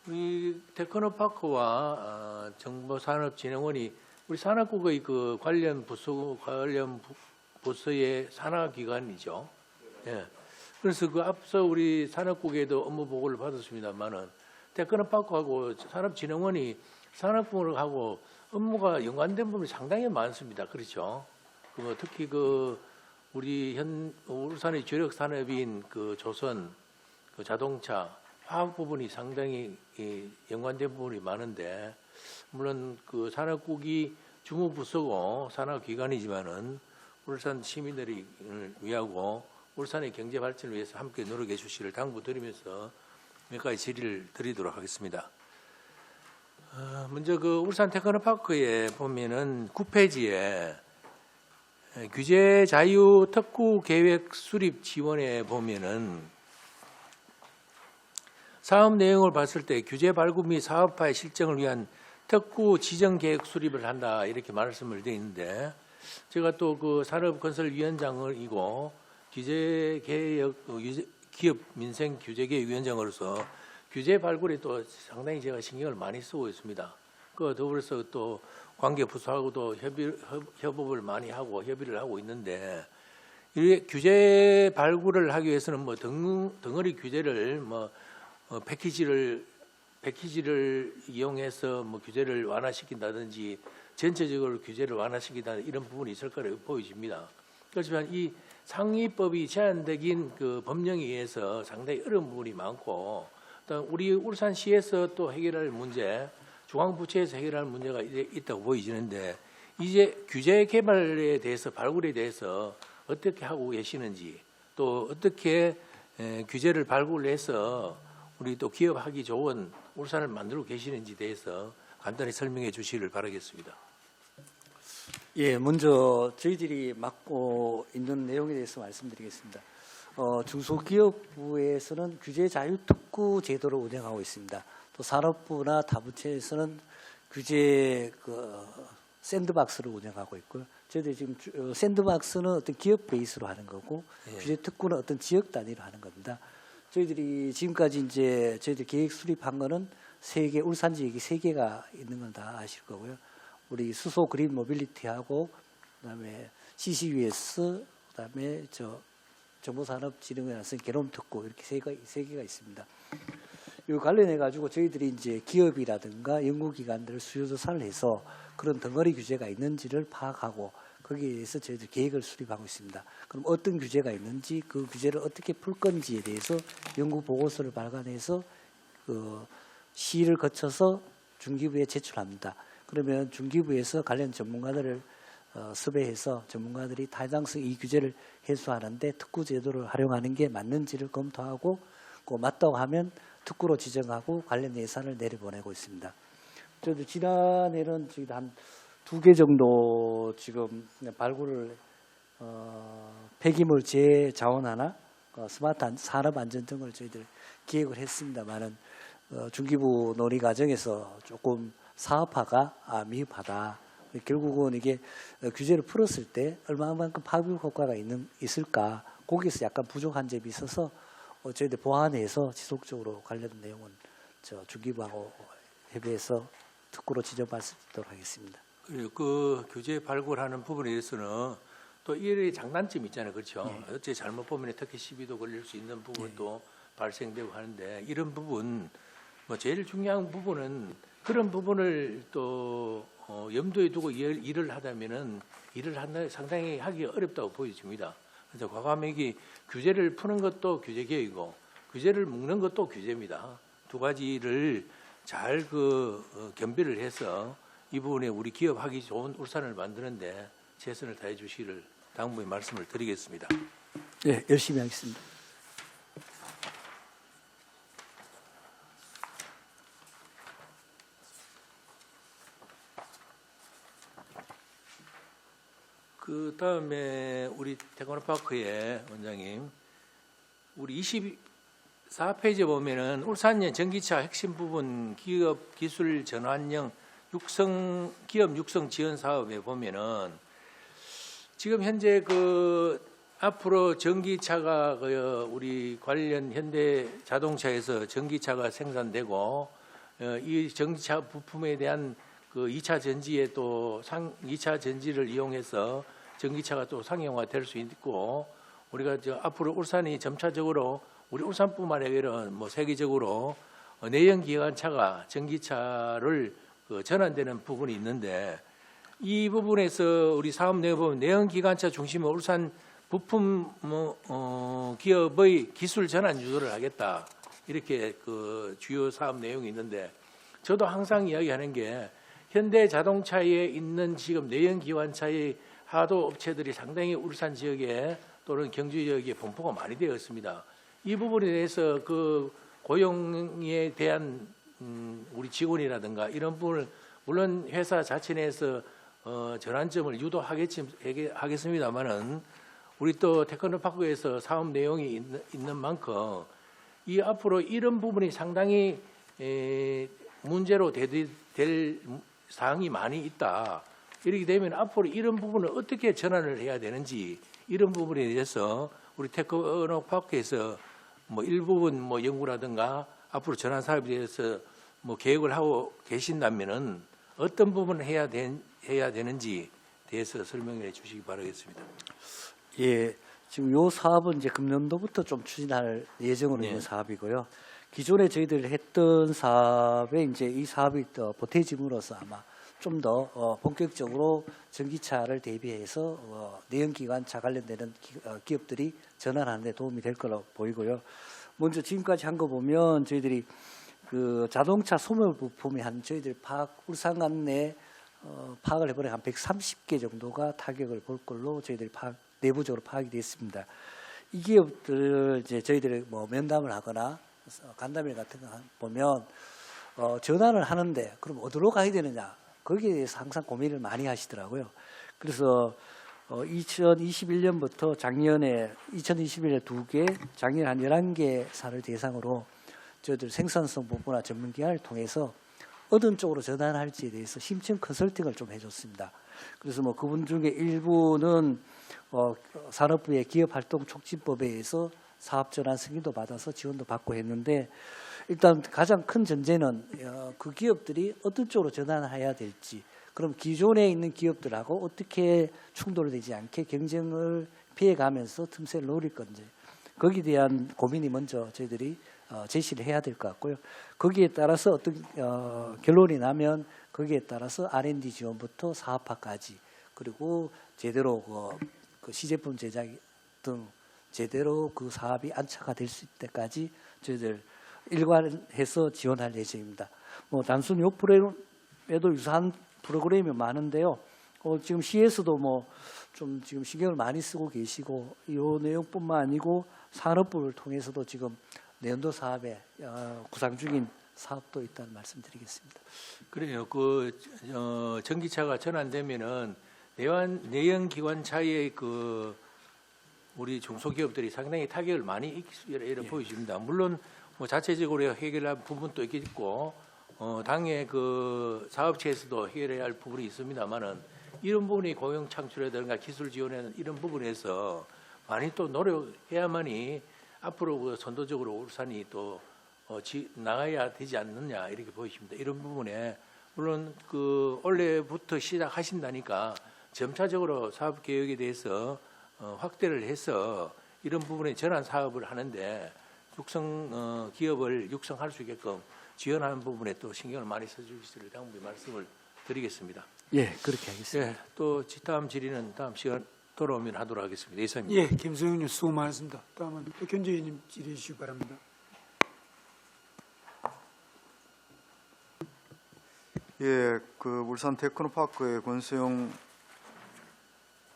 우리 테크노파크와 정보산업진흥원이 우리 산업국의 그 관련 부서의 산하기관이죠. 예. 그래서 그 앞서 우리 산업국에도 업무 보고를 받았습니다만은 테크노파크하고 산업진흥원이 산업국하고 업무가 연관된 부분이 상당히 많습니다. 그렇죠? 특히 우리 울산의 주력 산업인 그 조선, 그 자동차, 화학 부분이 상당히 연관된 부분이 많은데 물론 그 산업국이 주무부서고 산업기관이지만은 울산 시민들을 위하고 울산의 경제 발전을 위해서 함께 노력해 주시기를 당부드리면서 몇 가지 질의를 드리도록 하겠습니다. 먼저 그 울산 테크노파크에 보면은 9페이지에 규제 자유 특구 계획 수립 지원에 보면은 사업 내용을 봤을 때 규제 발굴 및 사업화의 실정을 위한 특구 지정 계획 수립을 한다 이렇게 말씀을 드려 있는데 제가 또 그 산업건설위원장이고 기업 민생 규제계획 위원장으로서 규제 발굴에 또 상당히 제가 신경을 많이 쓰고 있습니다. 그 더불어서 또 관계 부서하고도 협업을 많이 하고 협의를 하고 있는데 이 규제 발굴을 하기 위해서는 뭐 덩어리 규제를 패키지를 이용해서 뭐 규제를 완화시킨다든지 전체적으로 규제를 완화시킨다 이런 부분이 있을 거라고 보여집니다. 그렇지만 이 상위법이 제한적인 그 법령에 의해서 상당히 어려운 부분이 많고 또 우리 울산시에서 또 해결할 문제, 중앙부처에서 해결할 문제가 있다고 보이지는데 이제 규제 개발에 대해서 발굴에 대해서 어떻게 하고 계시는지 또 어떻게 규제를 발굴해서 우리 또 기업하기 좋은 울산을 만들고 계시는지 대해서 간단히 설명해 주시기를 바라겠습니다. 예, 먼저 저희들이 맡고 있는 내용에 대해서 말씀드리겠습니다. 중소기업부에서는 규제 자유 특구 제도를 운영하고 있습니다. 또 산업부나 다부처에서는 규제 샌드박스를 운영하고 있고요. 저희들이 지금 샌드박스는 어떤 기업 베이스로 하는 거고 예. 규제 특구는 어떤 지역 단위로 하는 겁니다. 저희들이 지금까지 이제 저희들 계획 수립한 거는 울산 지역이 3개가 있는 건 다 아실 거고요. 우리 수소 그린 모빌리티하고 그다음에 CCUS 그다음에 정보산업진흥원에서 개놈 특구 이렇게 세 개가 있습니다. 이 관련해 가지고 저희들이 이제 기업이라든가 연구기관들 수요 조사를 해서 그런 덩어리 규제가 있는지를 파악하고 거기에 대해서 저희들 계획을 수립하고 있습니다. 그럼 어떤 규제가 있는지 그 규제를 어떻게 풀 건지에 대해서 연구 보고서를 발간해서 그 시를 거쳐서 중기부에 제출합니다. 그러면 중기부에서 관련 전문가들을 섭외해서 전문가들이 타당성 이 규제를 해소하는데 특구 제도를 활용하는 게 맞는지를 검토하고 그 맞다고 하면 특구로 지정하고 관련 예산을 내려보내고 있습니다. 저도 지난해는 지금 한 2개 정도 지금 발굴을 폐기물 재자원 하나 스마트 산업 안전 등을 저희들 기획을 했습니다만은 중기부 논의 과정에서 조금 사업화가 미흡하다. 결국은 이게 규제를 풀었을 때 얼마만큼 파급 효과가 있을까 거기에서 약간 부족한 점이 있어서 저희들 보완해서 지속적으로 관련 내용은 중기부하고 협의해서 특구로 지정할 수 있도록 하겠습니다. 그리고 그 규제 발굴하는 부분에 대해서는 또 이런 장단점이 있잖아요, 그렇죠? 어째 잘못 보면 특히 시비도 걸릴 수 있는 부분도 발생되고 하는데 이런 부분 뭐 제일 중요한 부분은 그런 부분을 또 염두에 두고 일을 하다면은 일을 한다 상당히 하기 어렵다고 보여집니다. 그래서 과감하게 규제를 푸는 것도 규제 개혁이고 규제를 묶는 것도 규제입니다. 두 가지를 잘 겸비를 해서 이 부분에 우리 기업하기 좋은 울산을 만드는데 최선을 다해 주시기를 당부의 말씀을 드리겠습니다. 네, 열심히 하겠습니다. 그 다음에 우리 테크노파크의 원장님, 우리 24페이지에 보면은 울산형 전기차 핵심 부분 기업 기술 전환형 기업 육성 지원 사업에 보면은 지금 현재 앞으로 전기차가 우리 관련 현대 자동차에서 전기차가 생산되고 이 전기차 부품에 대한 2차 전지에 또 2차 전지를 이용해서 전기차가 또 상용화될 수 있고 우리가 앞으로 울산이 점차적으로 우리 울산뿐만 아니라 뭐 세계적으로 내연 기관차가 전기차를 전환되는 부분이 있는데 이 부분에서 우리 사업 내에 보면 내연 기관차 중심으로 울산 부품 기업의 기술 전환 유도를 하겠다 이렇게 주요 사업 내용이 있는데 저도 항상 이야기하는 게 현대 자동차에 있는 지금 내연 기관차의 하도 업체들이 상당히 울산 지역에 또는 경주 지역에 분포가 많이 되어 있습니다. 이 부분에 대해서 고용에 대한 우리 직원이라든가 이런 부분을 물론 회사 자체 내에서 전환점을 유도하겠습니다만은 우리 또 테크노파크에서 사업 내용이 있는 만큼 이 앞으로 이런 부분이 상당히 문제로 될 사항이 많이 있다. 이렇게 되면 앞으로 이런 부분을 어떻게 전환을 해야 되는지 이런 부분에 대해서 우리 테크노파크에서 일부분 연구라든가 앞으로 전환 사업에 대해서 계획을 하고 계신다면은 어떤 부분을 해야 되는지 대해서 설명해 주시기 바라겠습니다. 예, 지금 요 사업은 이제 금년도부터 좀 추진할 예정으로 있는 사업이고요. 기존에 저희들 했던 사업에 이제 이 사업이 더 보태짐으로써 아마 좀 더 본격적으로 전기차를 대비해서 내연기관차 관련되는 기업들이 전환하는 데 도움이 될 거로 보이고요. 먼저 지금까지 한 거 보면 저희들이 자동차 소멸 부품이 저희들 울산 내 파악을 해보니 한 130개 정도가 타격을 볼 걸로 저희들이 내부적으로 파악이 됐습니다. 이 기업들을 이제 저희들이 면담을 하거나 간담회 같은 거 보면 전환을 하는데 그럼 어디로 가야 되느냐 거기에 대해서 항상 고민을 많이 하시더라고요. 그래서 2021년부터 작년에 2021년 2개, 작년 한 11개 사를 대상으로 저희들 생산성 부분화 전문기관을 통해서 어떤 쪽으로 전환할지에 대해서 심층 컨설팅을 좀 해줬습니다. 그래서 그분 중에 일부는 산업부의 기업활동촉진법에 의해서 사업전환 승인도 받아서 지원도 받고 했는데 일단 가장 큰 전제는 그 기업들이 어떤 쪽으로 전환해야 될지 그럼 기존에 있는 기업들하고 어떻게 충돌되지 않게 경쟁을 피해가면서 틈새를 노릴 건지 거기에 대한 고민이 먼저 저희들이 제시를 해야 될 것 같고요. 거기에 따라서 어떤 결론이 나면 거기에 따라서 R&D 지원부터 사업화까지 그리고 제대로 그 시제품 제작 등 제대로 그 사업이 안착화 될 수 있을 때까지 저희들 일관해서 지원할 예정입니다. 뭐 단순히 요 프로그램에도 유사한 프로그램이 많은데요. 지금 시에서도 뭐 좀 지금 신경을 많이 쓰고 계시고 이 내용뿐만 아니고 산업부를 통해서도 지금 내년도 사업에 구상 중인 사업도 있다는 말씀드리겠습니다. 그래요. 전기차가 전환되면은 내연 기관차의 우리 중소기업들이 상당히 타격을 많이 입게 보여집니다. 물론 뭐 자체적으로 해결할 부분도 있겠고 당의 사업체에서도 해결해야 할 부분이 있습니다만은 이런 부분이 고용 창출이라든가 기술 지원에는 이런 부분에서 많이 또 노력해야만이 앞으로 선도적으로 울산이 또 나가야 되지 않느냐 이렇게 보여집니다. 이런 부분에 물론 올해부터 시작하신다니까 점차적으로 사업 계획에 대해서 확대를 해서 이런 부분에 전환 사업을 하는데 기업을 육성할 수 있게끔 지원하는 부분에 또 신경을 많이 써주시기를 당부의 말씀을 드리겠습니다. 예, 그렇게 하겠습니다. 예, 또 다음 질의는 다음 시간 돌아오면 하도록 하겠습니다. 이상입니다. 예, 김성현 의원 수고 많으십니다. 다음은 백현재 의원님 질의해 주시기 바랍니다. 예, 울산 테크노파크의 권수영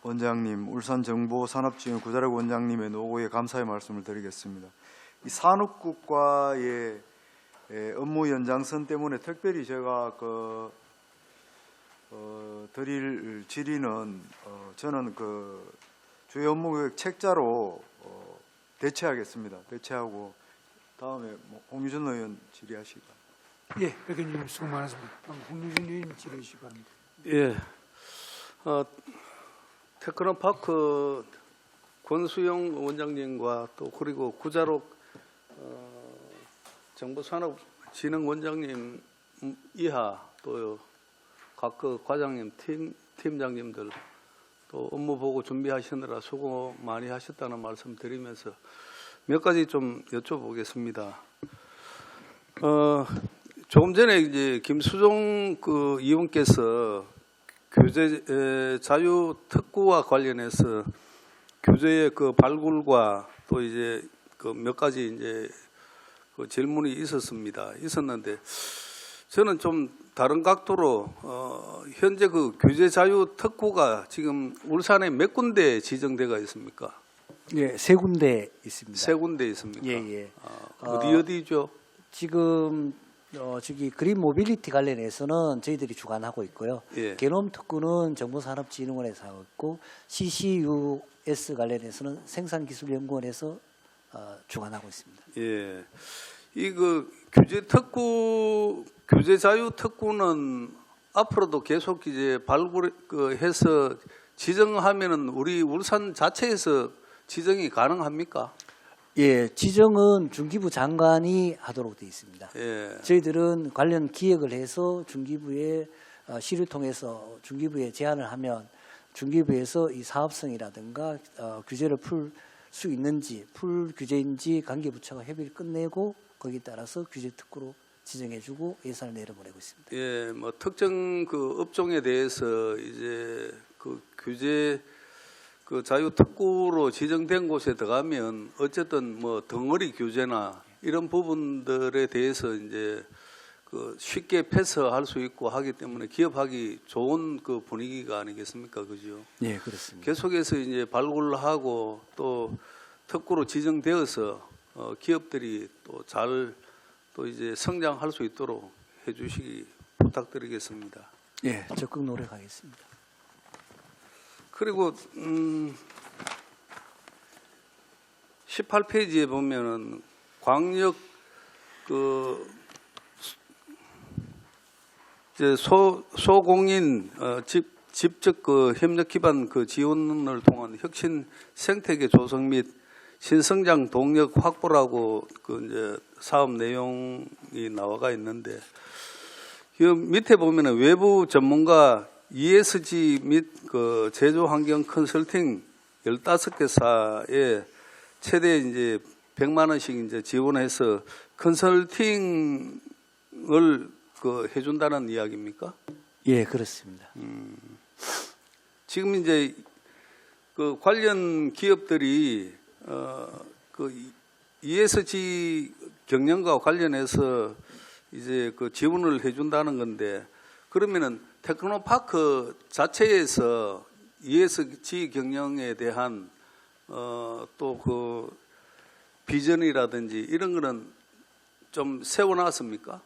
원장님, 울산정보산업지원 구자력 원장님의 노고에 감사의 말씀을 드리겠습니다. 이 산업국과의 업무 연장선 때문에 특별히 제가 드릴 질의는 저는 주요 업무 계획 책자로 대체하겠습니다. 대체하고 다음에 홍유전 의원 질의하시기 바랍니다. 예, 백현재 의원님 수고 많으십니다. 다음 홍유진 의원님 질의해 주시기 바랍니다. 예, 테크노파크 권수영 원장님과 또 그리고 구자록 정보산업진흥원장님 이하 또 각 과장님, 팀장님들 또 업무 보고 준비하시느라 수고 많이 하셨다는 말씀 드리면서 몇 가지 좀 여쭤보겠습니다. 조금 전에 이제 김수종 의원께서 교재 자유 특구와 관련해서 교재의 발굴과 또 이제 몇 가지 이제 질문이 있었는데 저는 좀 다른 각도로 현재 교재 자유 특구가 지금 울산에 몇 군데 지정되어 있습니까? 예, 세 군데 있습니다. 세 군데 있습니까? 예, 예. 어디죠? 지금 저기 그린 모빌리티 관련해서는 저희들이 주관하고 있고요. 예. 게놈 특구는 정보산업진흥원에서 하고 있고 CCUS 관련해서는 생산기술연구원에서 주관하고 있습니다. 예. 이 교재 자유 특구는 앞으로도 계속 이제 발굴해서 지정하면은 우리 울산 자체에서 지정이 가능합니까? 예, 지정은 중기부 장관이 하도록 되어 있습니다. 예. 저희들은 관련 기획을 해서 중기부에 시를 통해서 중기부에 제안을 하면 중기부에서 이 사업성이라든가 규제를 풀 수 있는지 풀 규제인지 관계부처가 협의를 끝내고 거기에 따라서 규제 특구로 지정해주고 예산을 내려보내고 있습니다. 예, 뭐 특정 업종에 대해서 이제 규제 자유 특구로 지정된 곳에 들어가면 어쨌든 뭐 덩어리 규제나 이런 부분들에 대해서 이제 쉽게 패스할 수 있고 하기 때문에 기업하기 좋은 분위기가 아니겠습니까, 그죠? 네, 그렇습니다. 계속해서 이제 발굴하고 또 특구로 지정되어서 기업들이 또 잘 또 이제 성장할 수 있도록 해주시기 부탁드리겠습니다. 예, 적극 노력하겠습니다. 그리고 18페이지에 보면은 광역 이제 소공인 직접 협력 기반 지원을 통한 혁신 생태계 조성 및 신성장 동력 확보라고 이제 사업 내용이 나와가 있는데 이 밑에 보면은 외부 전문가 ESG 및 제조 환경 컨설팅 15개사의 최대 이제 100만 원씩 이제 지원해서 컨설팅을 그 해준다는 이야기입니까? 예, 그렇습니다. 지금 이제 그 관련 기업들이 그 ESG 경영과 관련해서 이제 그 지원을 해준다는 건데, 그러면은 테크노파크 자체에서 ESG 경영에 대한 또 그 비전이라든지 이런 거는 좀 세워놨습니까?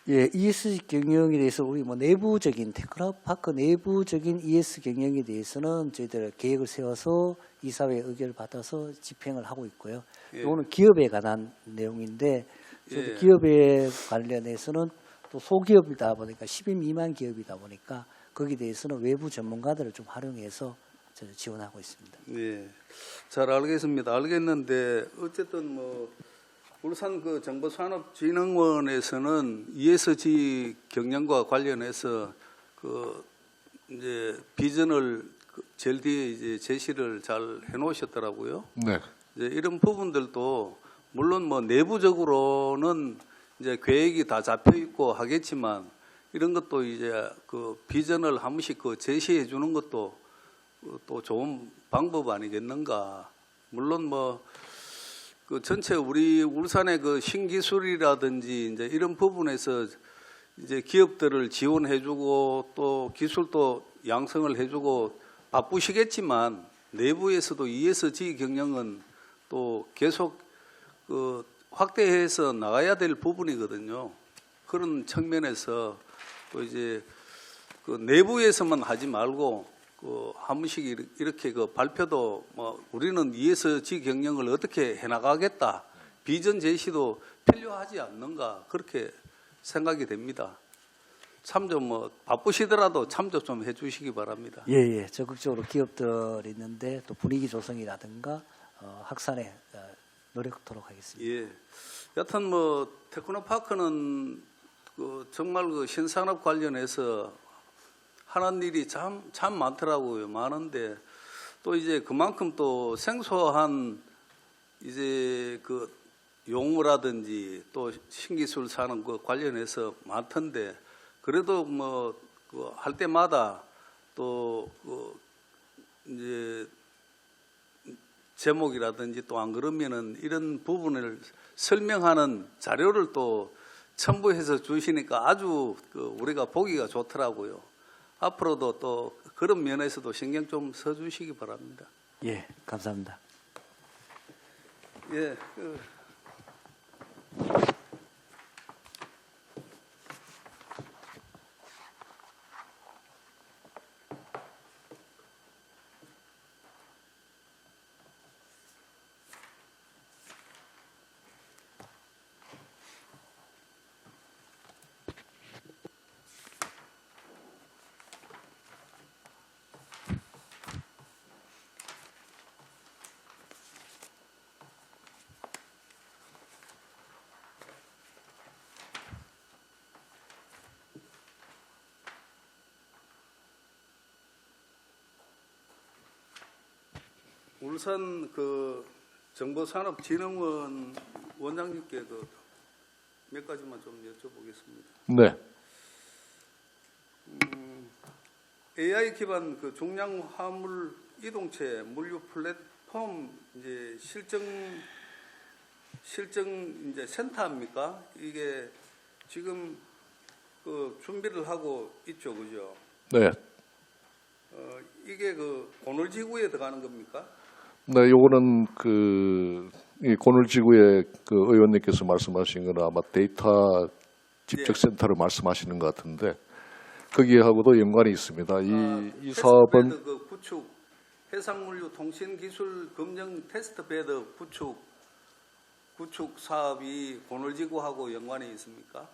예, ESG 경영에 대해서 우리 뭐 내부적인 테크노파크 내부적인 ESG 경영에 대해서는 저희들 계획을 세워서 이사회 의견을 받아서 집행을 하고 있고요. 예. 이거는 기업에 관한 내용인데 저희 예. 기업에 관련해서는 또 소기업이다 보니까 10인 미만 기업이다 보니까 거기에 대해서는 외부 전문가들을 좀 활용해서 저는 지원하고 있습니다. 네, 잘 알겠습니다. 알겠는데 어쨌든 뭐 울산 그 정보산업진흥원에서는 ESG 경영과 관련해서 그 이제 비전을 제일 뒤에 이제 제시를 잘 해놓으셨더라고요. 네. 이제 이런 부분들도 물론 뭐 내부적으로는 이제 계획이 다 잡혀 있고 하겠지만 이런 것도 이제 그 비전을 한 번씩 그 제시해 주는 것도 또 좋은 방법 아니겠는가. 물론 뭐 그 전체 우리 울산의 그 신기술이라든지 이제 이런 부분에서 이제 기업들을 지원해주고 또 기술도 양성을 해주고 바쁘시겠지만 내부에서도 ESG 경영은 또 계속 그 확대해서 나가야 될 부분이거든요. 그런 측면에서 또 이제 그 내부에서만 하지 말고 그 한 번씩 이렇게 그 발표도 뭐 우리는 ESG 경영을 어떻게 해나가겠다 비전 제시도 필요하지 않는가 그렇게 생각이 됩니다. 참조 뭐 바쁘시더라도 참조 좀 해주시기 바랍니다. 예, 예. 적극적으로 기업들이 있는데 또 분위기 조성이라든가 확산에 노력하도록 하겠습니다. 예. 여튼 뭐 테크노파크는 그 정말 그 신산업 관련해서 하는 일이 참 많더라고요. 많은데 또 이제 그만큼 또 생소한 이제 그 용어라든지 또 신기술 사는 그 관련해서 많던데 그래도 뭐 그 할 때마다 또 그 이제 제목이라든지 또 안 그러면은 이런 부분을 설명하는 자료를 또 첨부해서 주시니까 아주 그 우리가 보기가 좋더라고요. 앞으로도 또 그런 면에서도 신경 좀 써주시기 바랍니다. 예, 감사합니다. 예. 울산 그 정보산업진흥원 원장님께 그 몇 가지만 좀 여쭤보겠습니다. 네. AI 기반 그 중량 화물 이동체 물류 플랫폼 이제 실정 이제 센터입니까? 이게 지금 그 준비를 하고 있죠, 그죠? 네. 이게 그 고놀지구에 들어가는 겁니까? 네, 요거는 이 고놀지구의 그 의원님께서 말씀하신 건 아마 데이터 집적센터를 말씀하시는 것 같은데 거기하고도 연관이 있습니다. 이 사업은 테스트베드 그 구축 해상물류 통신기술 검증 테스트베드 구축 사업이 고놀지구하고 연관이 있습니까?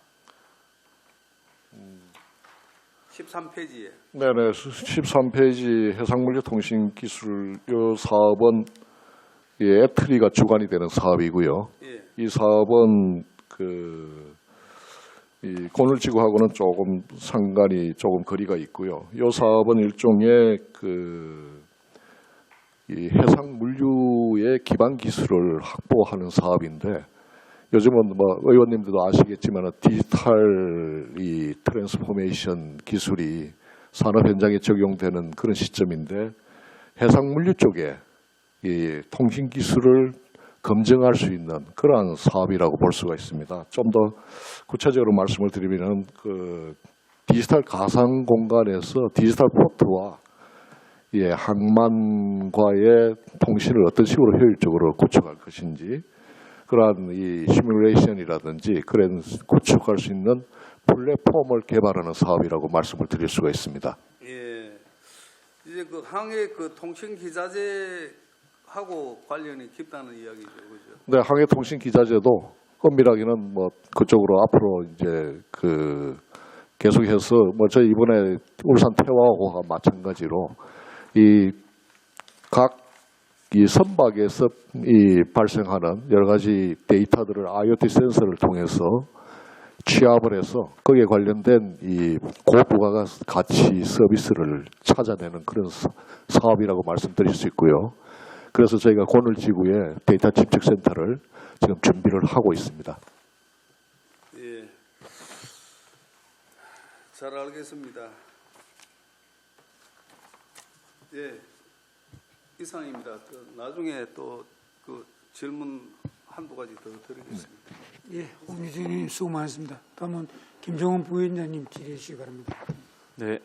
13페이지에. 네네, 13페이지 해상물류 통신기술 요 사업은 애트리가 주관이 되는 사업이고요. 예. 이 사업은 이 고놀지구하고는 조금 상관이 조금 거리가 있고요. 이 사업은 일종의 이 해상 물류의 기반 기술을 확보하는 사업인데 요즘은 뭐 의원님들도 아시겠지만 디지털 이 트랜스포메이션 기술이 산업 현장에 적용되는 그런 시점인데 해상 물류 쪽에 이 통신 기술을 검증할 수 있는 그러한 사업이라고 볼 수가 있습니다. 좀 더 구체적으로 말씀을 드리면 그 디지털 가상 공간에서 디지털 포트와 항만과의 통신을 어떤 식으로 효율적으로 구축할 것인지 그러한 이 시뮬레이션이라든지 그런 구축할 수 있는 플랫폼을 개발하는 사업이라고 말씀을 드릴 수가 있습니다. 예. 이제 그 항해 그 통신 기자재하고 관련이 깊다는 이야기죠, 그죠? 네, 항해 통신 기자재도 엄밀하게는 뭐 그쪽으로 앞으로 이제 그 계속해서 뭐 저희 이번에 울산 태화호가 마찬가지로 이 각 이 선박에서 이 발생하는 여러 가지 데이터들을 IoT 센서를 통해서 취합을 해서 거기에 관련된 이 고부가 가치 서비스를 찾아내는 그런 사업이라고 말씀드릴 수 있고요. 그래서 저희가 고늘지구에 데이터 집적 센터를 지금 준비를 하고 있습니다. 예. 잘 알겠습니다. 예. 이상입니다. 나중에 또 그 질문 한두 가지 더 드리겠습니다. 예, 홍유진 의원님 수고 많으셨습니다. 다음은 김종원 부위원장님 질의해 주시기 바랍니다. 네.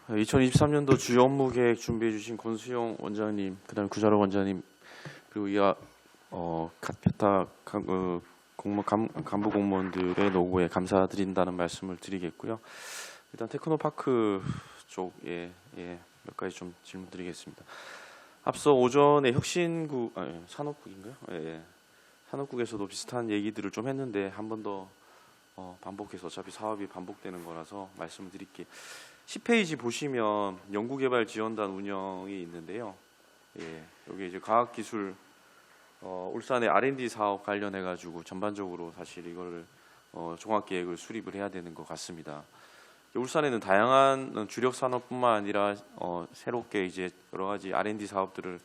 2023년도 주요 업무 계획 준비해 주신 권수영 원장님, 그다음에 구자로 원장님, 그리고 이하 기타 간부 공무원들의 노고에 감사드린다는 말씀을 드리겠고요. 일단 테크노파크 쪽에 몇 가지 좀 질문드리겠습니다. 앞서 오전에 혁신국 산업국인가요? 산업국에서도 비슷한 얘기들을 좀 했는데 한 번 더 반복해서 어차피 사업이 반복되는 거라서 말씀을 드릴게요. 10페이지 보시면 연구개발 지원단 운영이 있는데요. 여기 이제 과학기술 울산의 R&D 사업 관련해 가지고 전반적으로 사실 이거를 종합계획을 수립을 해야 되는 것 같습니다. 울산에는 다양한 주력 산업뿐만 아니라 새롭게 이제 여러 가지 R&D 사업들을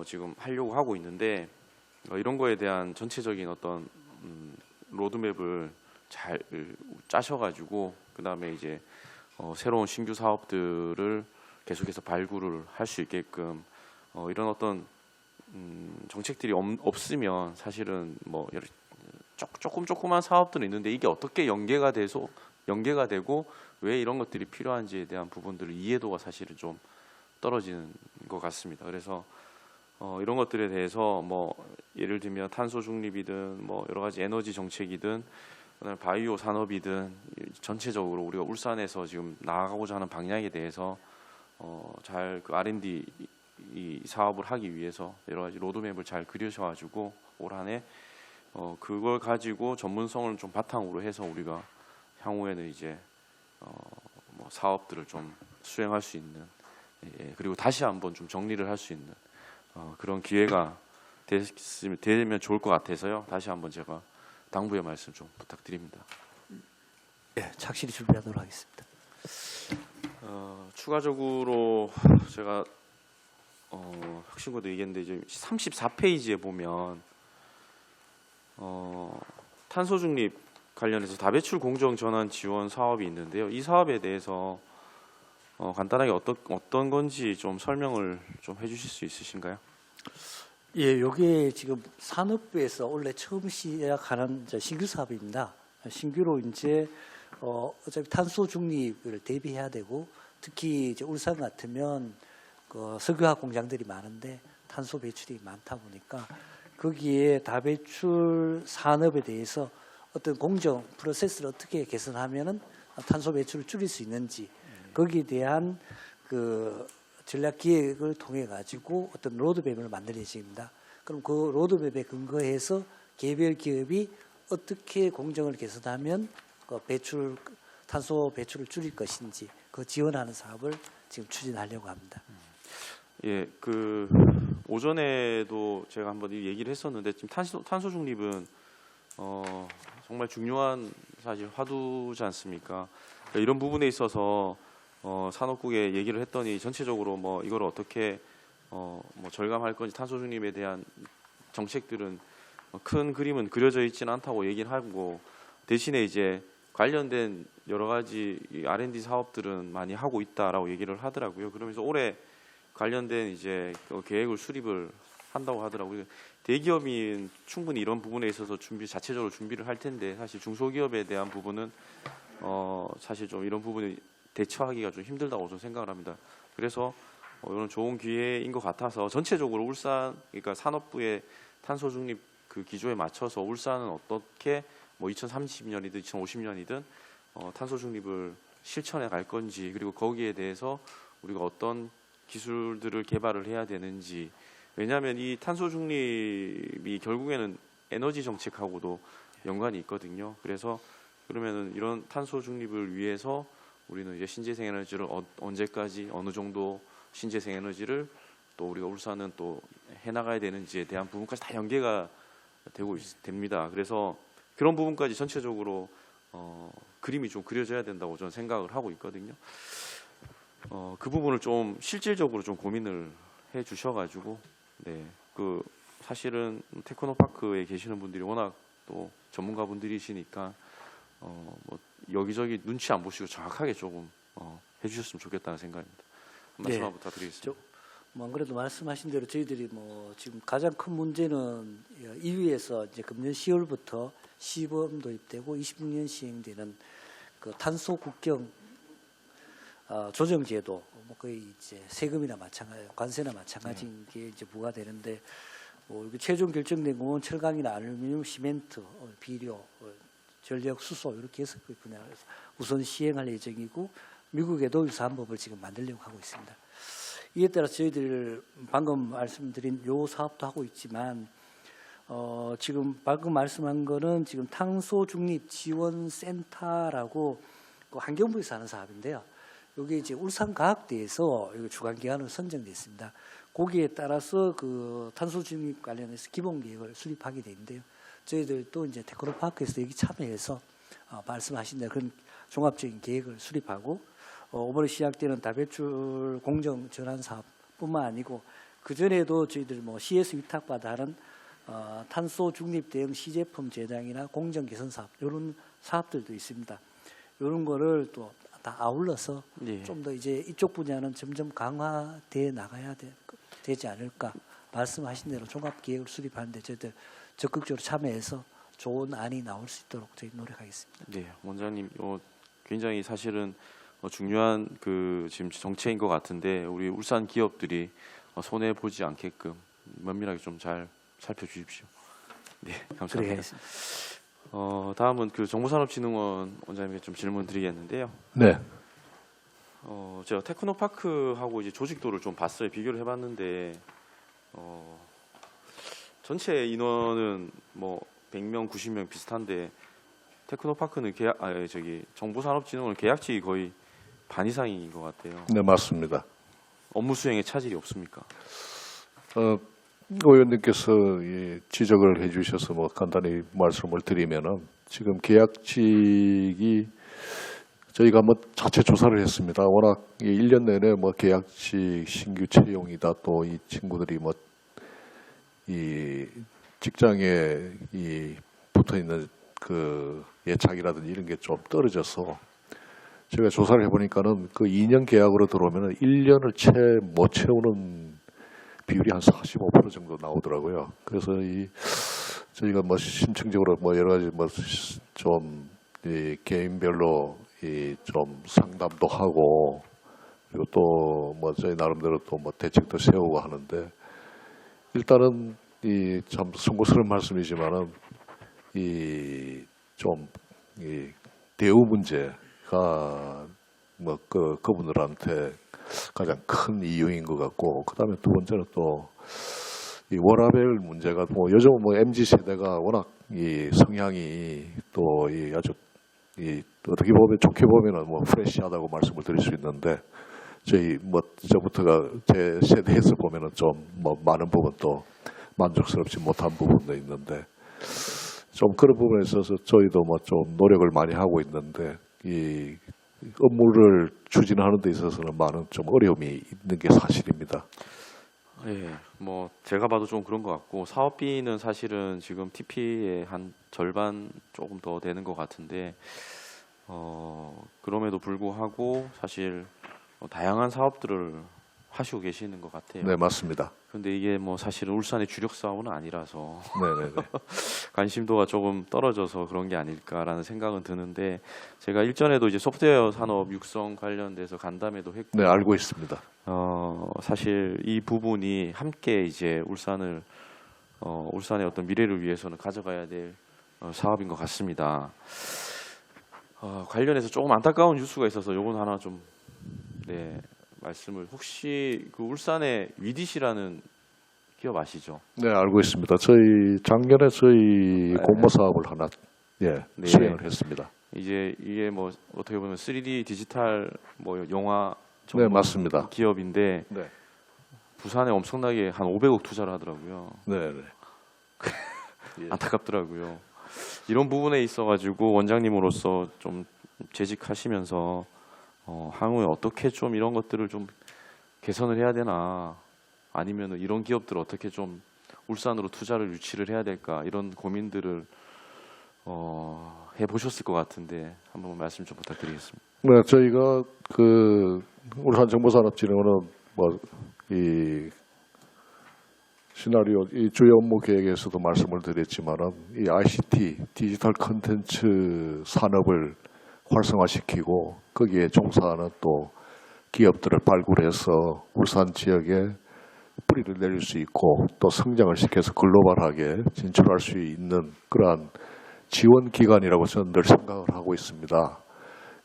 지금 하려고 하고 있는데 이런 거에 대한 전체적인 어떤 로드맵을 잘 짜셔가지고 그 다음에 이제 새로운 신규 사업들을 계속해서 발굴을 할 수 있게끔 이런 어떤 정책들이 없으면 사실은 뭐 조그만 사업들은 있는데 이게 어떻게 연계가 되고 왜 이런 것들이 필요한지에 대한 부분들을 이해도가 사실은 좀 떨어지는 것 같습니다. 그래서 이런 것들에 대해서 뭐 예를 들면 탄소 중립이든 뭐 여러 가지 에너지 정책이든 그다음에 바이오 산업이든 전체적으로 우리가 울산에서 지금 나아가고자 하는 방향에 대해서 잘 그 R&D 이 사업을 하기 위해서 여러 가지 로드맵을 잘 그리셔가지고 올 한해 그걸 가지고 전문성을 좀 바탕으로 해서 우리가 향후에는 이제 뭐 사업들을 좀 수행할 수 있는 그리고 다시 한번 좀 정리를 할 수 있는 그런 기회가 되면 좋을 것 같아서요. 다시 한번 제가 당부의 말씀 좀 부탁드립니다. 예, 착실히 준비하도록 하겠습니다. 추가적으로 제가 혁신고도 얘기했는데 이제 34페이지에 보면 탄소 중립 관련해서 다배출 공정 전환 지원 사업이 있는데요. 이 사업에 대해서 간단하게 어떤 건지 좀 설명을 좀 해주실 수 있으신가요? 예, 요게 지금 산업부에서 원래 처음 시작하는 신규 사업입니다. 신규로 이제 어차피 탄소 중립을 대비해야 되고 특히 이제 울산 같으면 그 석유화학 공장들이 많은데 탄소 배출이 많다 보니까 거기에 다배출 산업에 대해서 어떤 공정 프로세스를 어떻게 개선하면은 탄소 배출을 줄일 수 있는지 거기에 대한 그 전략 기획을 통해 가지고 어떤 로드맵을 만들 예정입니다. 그럼 그 로드맵에 근거해서 개별 기업이 어떻게 공정을 개선하면 그 탄소 배출을 줄일 것인지 그 지원하는 사업을 지금 추진하려고 합니다. 예, 그 오전에도 제가 한번 이 얘기를 했었는데 지금 탄소 중립은 정말 중요한 사실 화두지 않습니까? 그러니까 이런 부분에 있어서 산업국에 얘기를 했더니 전체적으로 뭐 이걸 어떻게 뭐 절감할 건지 탄소 중립에 대한 정책들은 큰 그림은 그려져 있지는 않다고 얘기를 하고 대신에 이제 관련된 여러 가지 이 R&D 사업들은 많이 하고 있다라고 얘기를 하더라고요. 그러면서 올해 관련된 이제 계획을 수립을 한다고 하더라고요. 대기업이 충분히 이런 부분에 있어서 자체적으로 준비를 할 텐데 사실 중소기업에 대한 부분은 사실 좀 이런 부분을 대처하기가 좀 힘들다고 저는 생각을 합니다. 그래서 이런 좋은 기회인 것 같아서 전체적으로 울산 그러니까 산업부의 탄소 중립 그 기조에 맞춰서 울산은 어떻게 뭐 2030년이든 2050년이든 탄소 중립을 실천해 갈 건지 그리고 거기에 대해서 우리가 어떤 기술들을 개발을 해야 되는지 왜냐하면 이 탄소 중립이 결국에는 에너지 정책하고도 연관이 있거든요. 그래서 그러면은 이런 탄소 중립을 위해서 우리는 이제 신재생 에너지를 언제까지 어느 정도 신재생 에너지를 또 우리가 울산은 또 해나가야 되는지에 대한 부분까지 다 연계가 됩니다. 그래서 그런 부분까지 전체적으로 그림이 좀 그려져야 된다고 저는 생각을 하고 있거든요. 그 부분을 좀 실질적으로 좀 고민을 해 주셔가지고 네, 그 사실은 테크노파크에 계시는 분들이 워낙 또 전문가분들이시니까 뭐 여기저기 눈치 안 보시고 정확하게 조금 해주셨으면 좋겠다는 생각입니다. 말씀 한번 부탁드리겠습니다. 뭐 안 그래도 말씀하신 대로 저희들이 뭐 지금 가장 큰 문제는 2위에서 이제 금년 10월부터 시범 도입되고 26년 시행되는 그 탄소 국경 조정제도 뭐 거의 이제 세금이나 마찬가지, 관세나 마찬가지인 게 이제 부과되는데 뭐 이게 최종 결정된 건 철강이나 알루미늄, 시멘트, 비료, 전력, 수소 이렇게 6개 분야에서 우선 시행할 예정이고 미국에도 유사한 법을 지금 만들려고 하고 있습니다. 이에 따라 저희들 방금 말씀드린 요 사업도 하고 있지만 지금 방금 말씀한 거는 지금 탄소 중립 지원 센터라고 그 환경부에서 하는 사업인데요. 여기 이제 울산과학대에서 주관 기관으로 선정됐습니다. 거기에 따라서 그 탄소 중립 관련해서 기본 계획을 수립하게 되는데요. 저희들도 이제 테크노파크에서 여기 참여해서 말씀하신 대로 그런 종합적인 계획을 수립하고 이번에 시작되는 다배출 공정 전환 사업뿐만 아니고 그 전에도 저희들 뭐 시에서 위탁받아 하는 탄소 중립 대응 시제품 제작이나 공정 개선 사업 이런 사업들도 있습니다. 이런 거를 또 다 아울러서 좀 더 이제 이쪽 분야는 점점 강화돼 나가야 되지 않을까 말씀하신 대로 종합 계획을 수립하는데 저희들 적극적으로 참여해서 좋은 안이 나올 수 있도록 저희 노력하겠습니다. 네, 원장님, 굉장히 사실은 중요한 그 지금 정책인 것 같은데 우리 울산 기업들이 손해 보지 않게끔 면밀하게 좀 잘 살펴주십시오. 네, 감사합니다. 다음은 그 정보산업진흥원 원장님께 좀 질문 드리겠는데요. 네. 제가 테크노파크하고 이제 조직도를 좀 봤어요. 비교를 해봤는데 전체 인원은 뭐 100명, 90명 비슷한데 테크노파크는 정보산업진흥원은 계약직이 거의 반 이상인 것 같아요. 네, 맞습니다. 업무 수행에 차질이 없습니까? 의원님께서 지적을 해주셔서 뭐 간단히 말씀을 드리면은 지금 계약직이 저희가 뭐 자체 조사를 했습니다. 워낙 1년 내내 뭐 계약직 신규 채용이다 또 이 친구들이 뭐 이 직장에 붙어 있는 그 예착이라든지 이런 게 좀 떨어져서 제가 조사를 해보니까는 그 2년 계약으로 들어오면은 1년을 채 못 채우는 비율이 한 45% 정도 나오더라고요. 그래서 저희가 뭐 심층적으로 뭐 여러 가지 뭐 좀 개인별로 좀 상담도 하고 그리고 또 뭐 저희 나름대로 또 뭐 대책도 세우고 하는데 일단은 참 송구스러운 말씀이지만은 좀 대우 문제가 뭐 그분들한테 가장 큰 이유인 것 같고 그다음에 두 번째는 또 이 워라밸 문제가 뭐 요즘 뭐 MZ 세대가 워낙 이 성향이 또 아주 어떻게 보면 좋게 보면은 뭐 프레시하다고 말씀을 드릴 수 있는데 저희 뭐 저부터가 제 세대에서 보면은 좀 뭐 많은 부분 또 만족스럽지 못한 부분도 있는데 좀 그런 부분에 있어서 저희도 뭐 좀 노력을 많이 하고 있는데 업무를 추진하는 데 있어서는 많은 좀 어려움이 있는 게 사실입니다. 예, 뭐 제가 봐도 좀 그런 것 같고 사업비는 사실은 지금 TP의 한 절반 조금 더 되는 것 같은데 그럼에도 불구하고 사실 다양한 사업들을 하시고 계시는 것 같아요. 네, 맞습니다. 근데 이게 뭐 사실은 울산의 주력 사업은 아니라서 네네네. 관심도가 조금 떨어져서 그런 게 아닐까라는 생각은 드는데 제가 일전에도 이제 소프트웨어 산업 육성 관련돼서 간담회도 했고 네, 알고 있습니다. 사실 이 부분이 함께 이제 울산의 어떤 미래를 위해서는 가져가야 될 사업인 것 같습니다. 관련해서 조금 안타까운 뉴스가 있어서 요건 하나 좀 말씀을 혹시 그 울산의 위디시라는 기업 아시죠? 네, 알고 있습니다. 작년에 저희 공모 사업을 하나 네. 수행을 했습니다. 이제 이게 뭐 어떻게 보면 3D 디지털 뭐 영화 네, 전문 맞습니다. 기업인데 네, 부산에 엄청나게 한 500억 투자를 하더라고요. 네, 네. 예. 안타깝더라고요. 이런 부분에 있어가지고 원장님으로서 좀 재직하시면서 향후에 어떻게 좀 이런 것들을 좀 개선을 해야 되나 아니면 이런 기업들을 어떻게 좀 울산으로 투자를 유치를 해야 될까 이런 고민들을 해보셨을 것 같은데 한번 말씀 좀 부탁드리겠습니다. 네, 저희가 그 울산정보산업진흥원은 이 시나리오 이 주요 업무 계획에서도 말씀을 드렸지만은 이 ICT 디지털 콘텐츠 산업을 활성화시키고 거기에 종사하는 또 기업들을 발굴해서 울산 지역에 뿌리를 내릴 수 있고 또 성장을 시켜서 글로벌하게 진출할 수 있는 그러한 지원 기관이라고 저는 늘 생각을 하고 있습니다.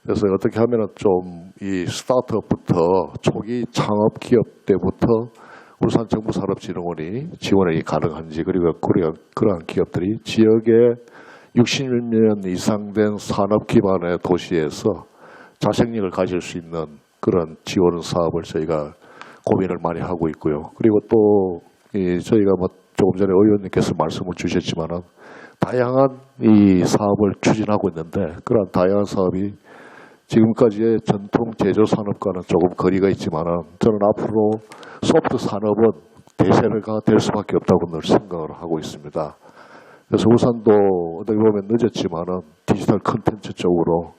그래서 어떻게 하면은 좀 이 스타트업부터 초기 창업 기업 때부터 울산정보산업진흥원이 지원이 가능한지 그리고 그러한 기업들이 지역에 60년 이상 된 산업 기반의 도시에서 자생력을 가질 수 있는 그런 지원 사업을 저희가 고민을 많이 하고 있고요. 그리고 또 저희가 조금 전에 의원님께서 말씀을 주셨지만은 다양한 이 사업을 추진하고 있는데 그런 다양한 사업이 지금까지의 전통 제조 산업과는 조금 거리가 있지만은 저는 앞으로 소프트 산업은 대세가 될 수밖에 없다고 늘 생각을 하고 있습니다. 그래서 울산도 어떻게 보면 늦었지만은 디지털 콘텐츠 쪽으로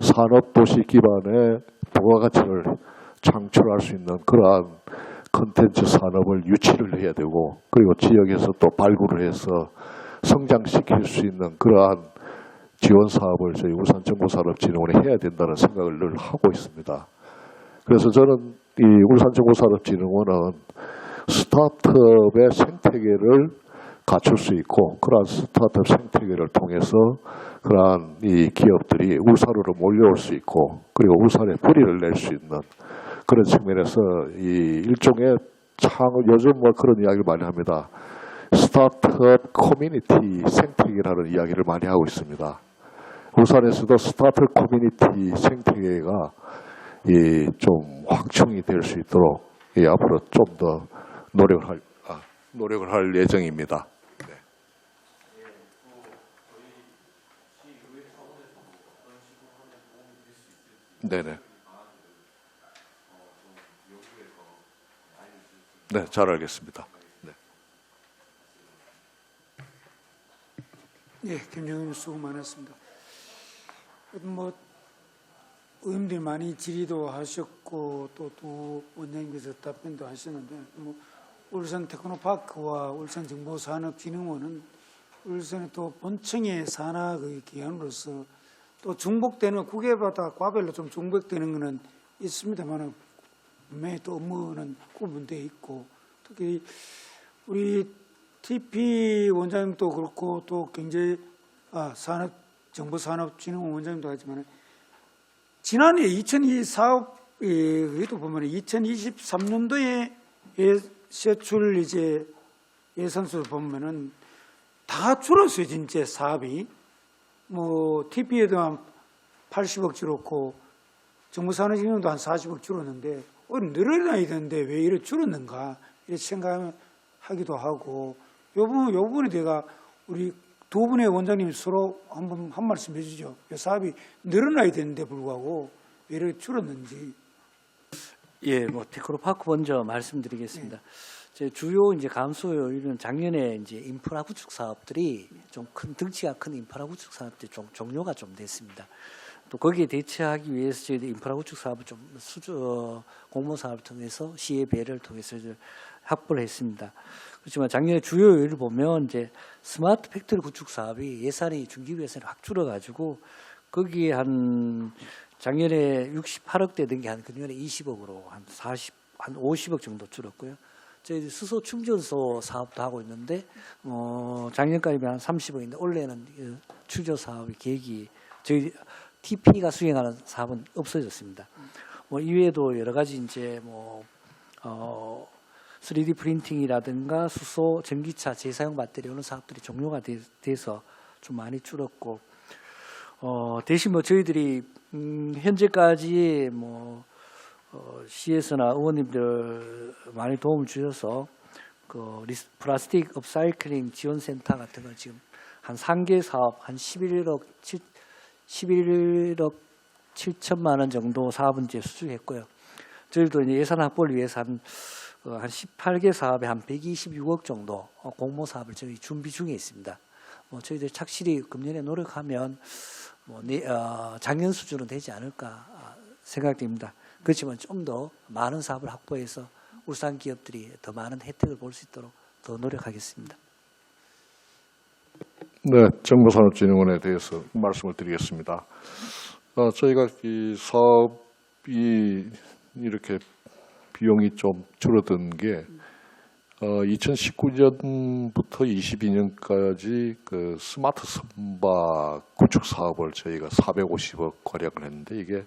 산업 도시 기반의 부가가치를 창출할 수 있는 그러한 콘텐츠 산업을 유치를 해야 되고 그리고 지역에서 또 발굴을 해서 성장시킬 수 있는 그러한 지원 사업을 저희 울산정보산업진흥원이 해야 된다는 생각을 늘 하고 있습니다. 그래서 저는 이 울산정보산업진흥원은 스타트업의 생태계를 갖출 수 있고 그러한 스타트업 생태계를 통해서 그러한 이 기업들이 울산으로 몰려올 수 있고 그리고 울산에 뿌리를 낼 수 있는 그런 측면에서 이 일종의 요즘 그런 이야기를 많이 합니다. 스타트업 커뮤니티 생태계라는 이야기를 많이 하고 있습니다. 울산에서도 스타트업 커뮤니티 생태계가 좀 확충이 될 수 있도록 앞으로 좀 더 노력을 할 예정입니다. 네네. 네, 잘 알겠습니다. 네. 예, 김정은 수고 많았습니다. 의원들이 많이 질의도 하셨고 또 두 원장님께서 답변도 하셨는데 울산 테크노파크와 울산정보산업진흥원은 울산의 또 본청의 산하의 기관으로서 또 중복되는 국외마다 과별로 좀 중복되는 것은 있습니다만 분명히 또 업무는 구분되어 있고 특히 우리 TP 원장님도 그렇고 또 정보산업진흥원 원장님도 하지만 지난해 2022 사업에도 보면 2023년도에 세출 예산수를 보면은 다 줄었어요. 진짜 사업이 TP에도 한 80억 줄었고 정보산업진흥원도 한 40억 줄었는데 늘어나야 되는데 왜 이렇게 줄었는가 이렇게 생각하기도 하고 요 부분에 대해서 우리 두 분의 원장님 서로 한 말씀 해주죠. 사업이 늘어나야 되는데 불구하고 왜 이렇게 줄었는지. 예, 뭐 테크노파크 먼저 말씀드리겠습니다. 제 주요 이제 감소 요인은 작년에 이제 인프라 구축 사업들이 좀 큰 덩치가 큰 인프라 구축 사업들이 좀 종료가 좀 됐습니다. 또 거기에 대처하기 위해서 저희들 인프라 구축 사업을 좀 공모 사업을 통해서 시의 배를 통해서 이제 확보를 했습니다. 그렇지만 작년에 주요 요인을 보면 이제 스마트 팩토리 구축 사업이 예산이 중기부 예산이 확 줄어가지고 거기에 한 작년에 68억 되던 게 한 금년에 20억으로 한 50억 정도 줄었고요. 저희 수소 충전소 사업도 하고 있는데 작년까지면 한 30억인데 올해는 추저 사업의 계획이 저희 TP가 수행하는 사업은 없어졌습니다. 뭐 이외에도 여러 가지 이제 3D 프린팅이라든가 수소 전기차 재사용 배터리 이런 사업들이 종료가 돼서 좀 많이 줄었고 대신 뭐 저희들이 현재까지 시에서나 의원님들 많이 도움을 주셔서 그 플라스틱 업사이클링 지원센터 같은 걸 지금 한 3개 사업 한 11억 7천만 원 정도 사업은 이제 수주했고요. 저희도 이제 예산 확보를 위해서 한 18개 사업에 한 126억 정도 공모 사업을 저희 준비 중에 있습니다. 저희들 착실히 금년에 노력하면 작년 수준은 되지 않을까 생각됩니다. 그렇지만 좀 더 많은 사업을 확보해서 울산 기업들이 더 많은 혜택을 볼 수 있도록 더 노력하겠습니다. 네, 정보산업진흥원에 대해서 말씀을 드리겠습니다. 저희가 이 사업이 이렇게 비용이 좀 줄어든 게 2019년부터 22년까지 그 스마트 선박 구축 사업을 저희가 450억 활약을 했는데 이게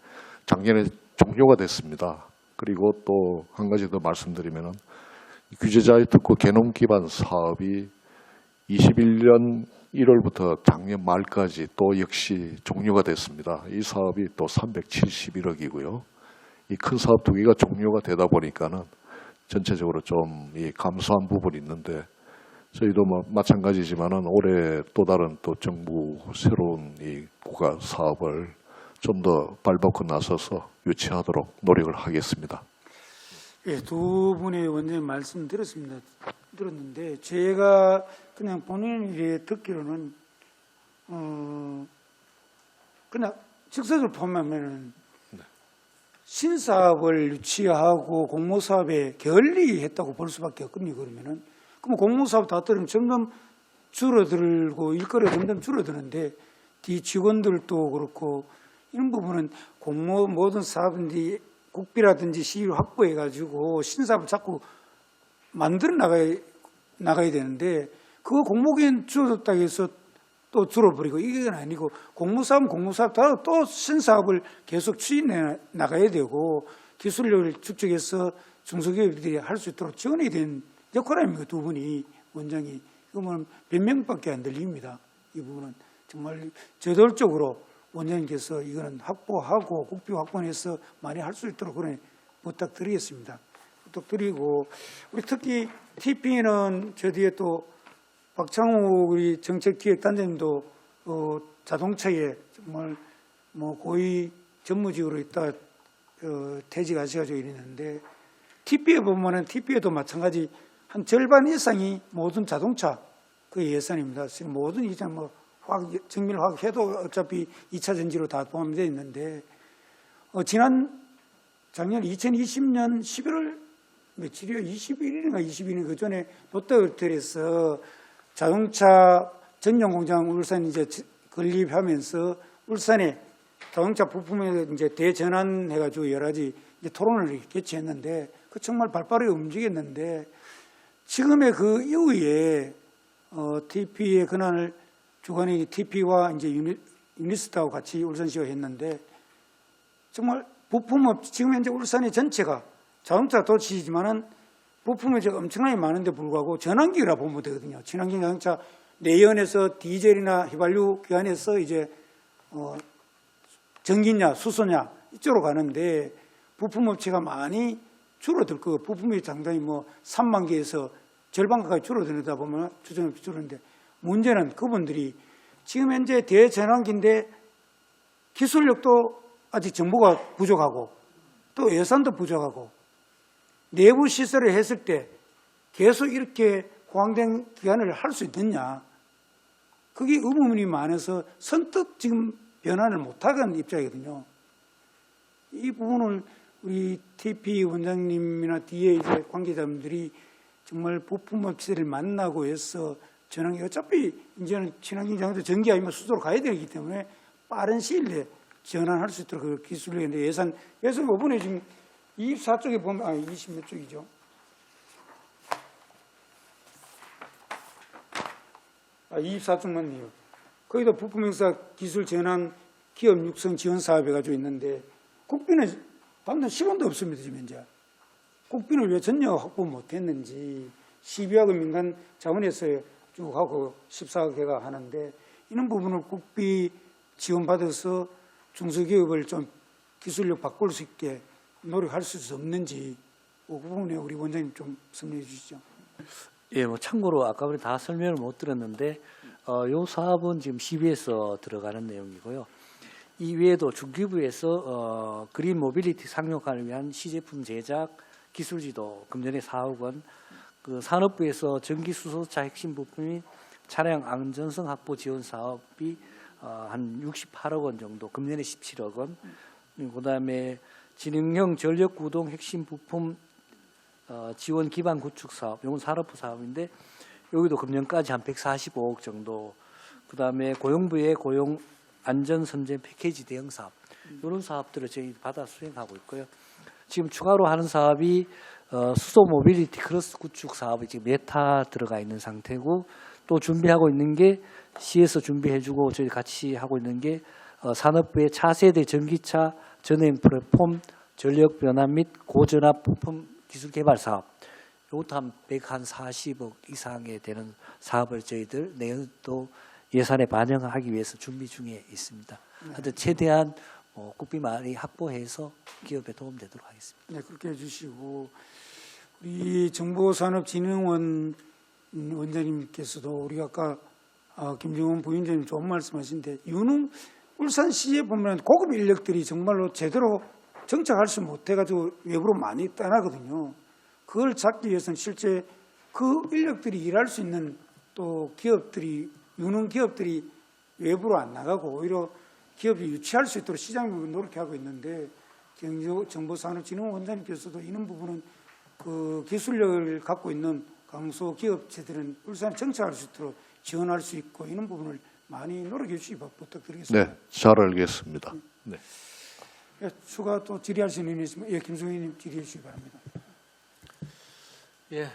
작년에 종료가 됐습니다. 그리고 또 한 가지 더 말씀드리면은 규제자의 특구 개놈 기반 사업이 21년 1월부터 작년 말까지 또 역시 종료가 됐습니다. 이 사업이 또 371억이고요. 이 큰 사업 두 개가 종료가 되다 보니까는 전체적으로 좀 이 감소한 부분이 있는데 저희도 뭐 마찬가지지만은 올해 또 다른 또 정부 새로운 이 국가 사업을 좀 더 발벗고 나서서 유치하도록 노력을 하겠습니다. 예, 두 분의 원장님 말씀 들었는데 제가 그냥 본인이 듣기로는 그냥 직설적으로 보면은 신사업을 유치하고 공모사업에 결리했다고 볼 수밖에 없거든요. 그러면 공모사업 다 들으면 점점 줄어들고 일거리가 점점 줄어드는데 뒤 직원들도 그렇고 이런 부분은 공모 모든 사업인지 국비라든지 시를 확보해가지고 신사업을 자꾸 만들어 나가야 되는데 그 공모기엔 줄어들었다고 해서 또 줄어버리고 이건 아니고 공모사업은 공모사업 따로 또 신사업을 계속 추진해 나가야 되고 기술력을 축적해서 중소기업들이 할 수 있도록 지원해야 되는 역할 아닙니까? 두 분이 원장이. 그러면 몇 명밖에 안 들립니다. 이 부분은 정말 저돌적으로 원장님께서 이거는 확보하고 국비 확보해서 많이 할 수 있도록 그런 부탁드리겠습니다. 부탁드리고 우리 특히 TP는 저 뒤에 또 박창호 우리 정책기획단장님도 자동차에 정말 고위 전무직으로 있다 퇴직하셔가지고 이랬는데 TP에 보면은 TP에도 마찬가지 한 절반 이상이 모든 자동차 그 예산입니다. 지금 모든 이상 정밀화학 해도 어차피 2차 전지로 다 포함되어 있는데 작년 2020년 11월 며칠이요? 21일인가 22일 그 전에 롯데호텔에서 자동차 전용 공장 울산 이제 건립하면서 울산에 자동차 부품에 이제 대전환해가지고 여러 가지 이제 토론을 개최했는데 그 정말 발빠르게 움직였는데 지금의 그 이후에 TP의 권한을 주관이 TP와 이제 유니스트하고 같이 울산시가 했는데 정말 부품업 지금 현재 울산의 전체가 자동차 도시지만은 부품이 엄청나게 많은데 불구하고 전환기라 보면 되거든요. 친환경 자동차 내연에서 디젤이나 휘발유 기관에서 이제 전기냐 수소냐 이쪽으로 가는데 부품업체가 많이 줄어들 거고 부품이 상당히 3만 개에서 절반 가까이 줄어들다 보면 추정이 줄었는데 문제는 그분들이 지금 현재 대전환기인데 기술력도 아직 정보가 부족하고 또 예산도 부족하고 내부 시설을 했을 때 계속 이렇게 호황된 기간을 할 수 있느냐. 그게 의문이 많아서 선뜻 지금 변환을 못하는 입장이거든요. 이 부분을 우리 TP 원장님이나 뒤에 이제 관계자분들이 정말 부품업체를 만나고 해서 전환기 어차피 이제는 친환경 장도 전기 아니면 수소로 가야 되기 때문에 빠른 시일 내에 전환할 수 있도록 그 기술력인데 예산 이번에 지금 24쪽에 보면 20몇 쪽이죠. 아, 24쪽만요. 거기다 부품 행사 기술 전환 기업 육성 지원 사업 해가지고 있는데 국비는 받는 시간도 없습니다, 지금 현재. 국비를 왜 전혀 확보 못했는지 12억은 민간 자원에서 쭉 하고 14억회가 하는데 이런 부분을 국비 지원받아서 중소기업을 좀 기술력 바꿀 수 있게 노력할 수 없는지 그 부분에 우리 원장님 좀 설명해 주시죠. 예, 뭐 참고로 아까 우리 다 설명을 못 드렸는데 요 사업은 지금 시비에서 들어가는 내용이고요. 이 외에도 중기부에서 그린 모빌리티 상용화를 위한 시제품 제작 기술 지도 금년에 4억 원, 그 산업부에서 전기 수소차 핵심 부품인 차량 안전성 확보 지원 사업이 한 68억 원 정도, 금년에 17억 원. 그다음에 지능형 전력 구동 핵심 부품 지원 기반 구축 사업, 이건 산업부 사업인데 여기도 금년까지 한 145억 정도. 그다음에 고용부의 고용 안전 선제 패키지 대응 사업, 이런 사업들을 저희 받아 수행하고 있고요. 지금 추가로 하는 사업이 수소 모빌리티 크로스 구축 사업이 지금 메타 들어가 있는 상태고, 또 준비하고 있는 게 시에서 준비해주고 저희 같이 하고 있는 게 산업부의 차세대 전기차 전행 플랫폼 전력 변환 및 고전압 부품 기술 개발 사업, 이것도 한 140억 이상에 되는 사업을 저희들 내년도 예산에 반영하기 위해서 준비 중에 있습니다. 하여튼 최대한 국비 많이 확보해서 기업에 도움되도록 하겠습니다. 네, 그렇게 해주시고 우리 정보산업진흥원 원장님께서도 우리가 아까 김정은 부위원장님 좋은 말씀하신데 울산시에 보면 고급 인력들이 정말로 제대로 정착할 수 못해가지고 외부로 많이 떠나거든요. 그걸 잡기 위해서는 실제 그 인력들이 일할 수 있는 또 기업들이 유능 기업들이 외부로 안 나가고 오히려 기업이 유치할 수 있도록 시장을 노력하고 있는데 정보산업진흥원장님께서도 이런 부분은 그 기술력을 갖고 있는 강소기업체들은 울산에 정착할 수 있도록 지원할 수 있고 이런 부분을 많이 노력해 주시기 부탁드리겠습니다. 네, 잘 알겠습니다. 네. 예, 추가 또 질의할 수 있는 일 있으면 김성희님 질의해 주시기 바랍니다. 예,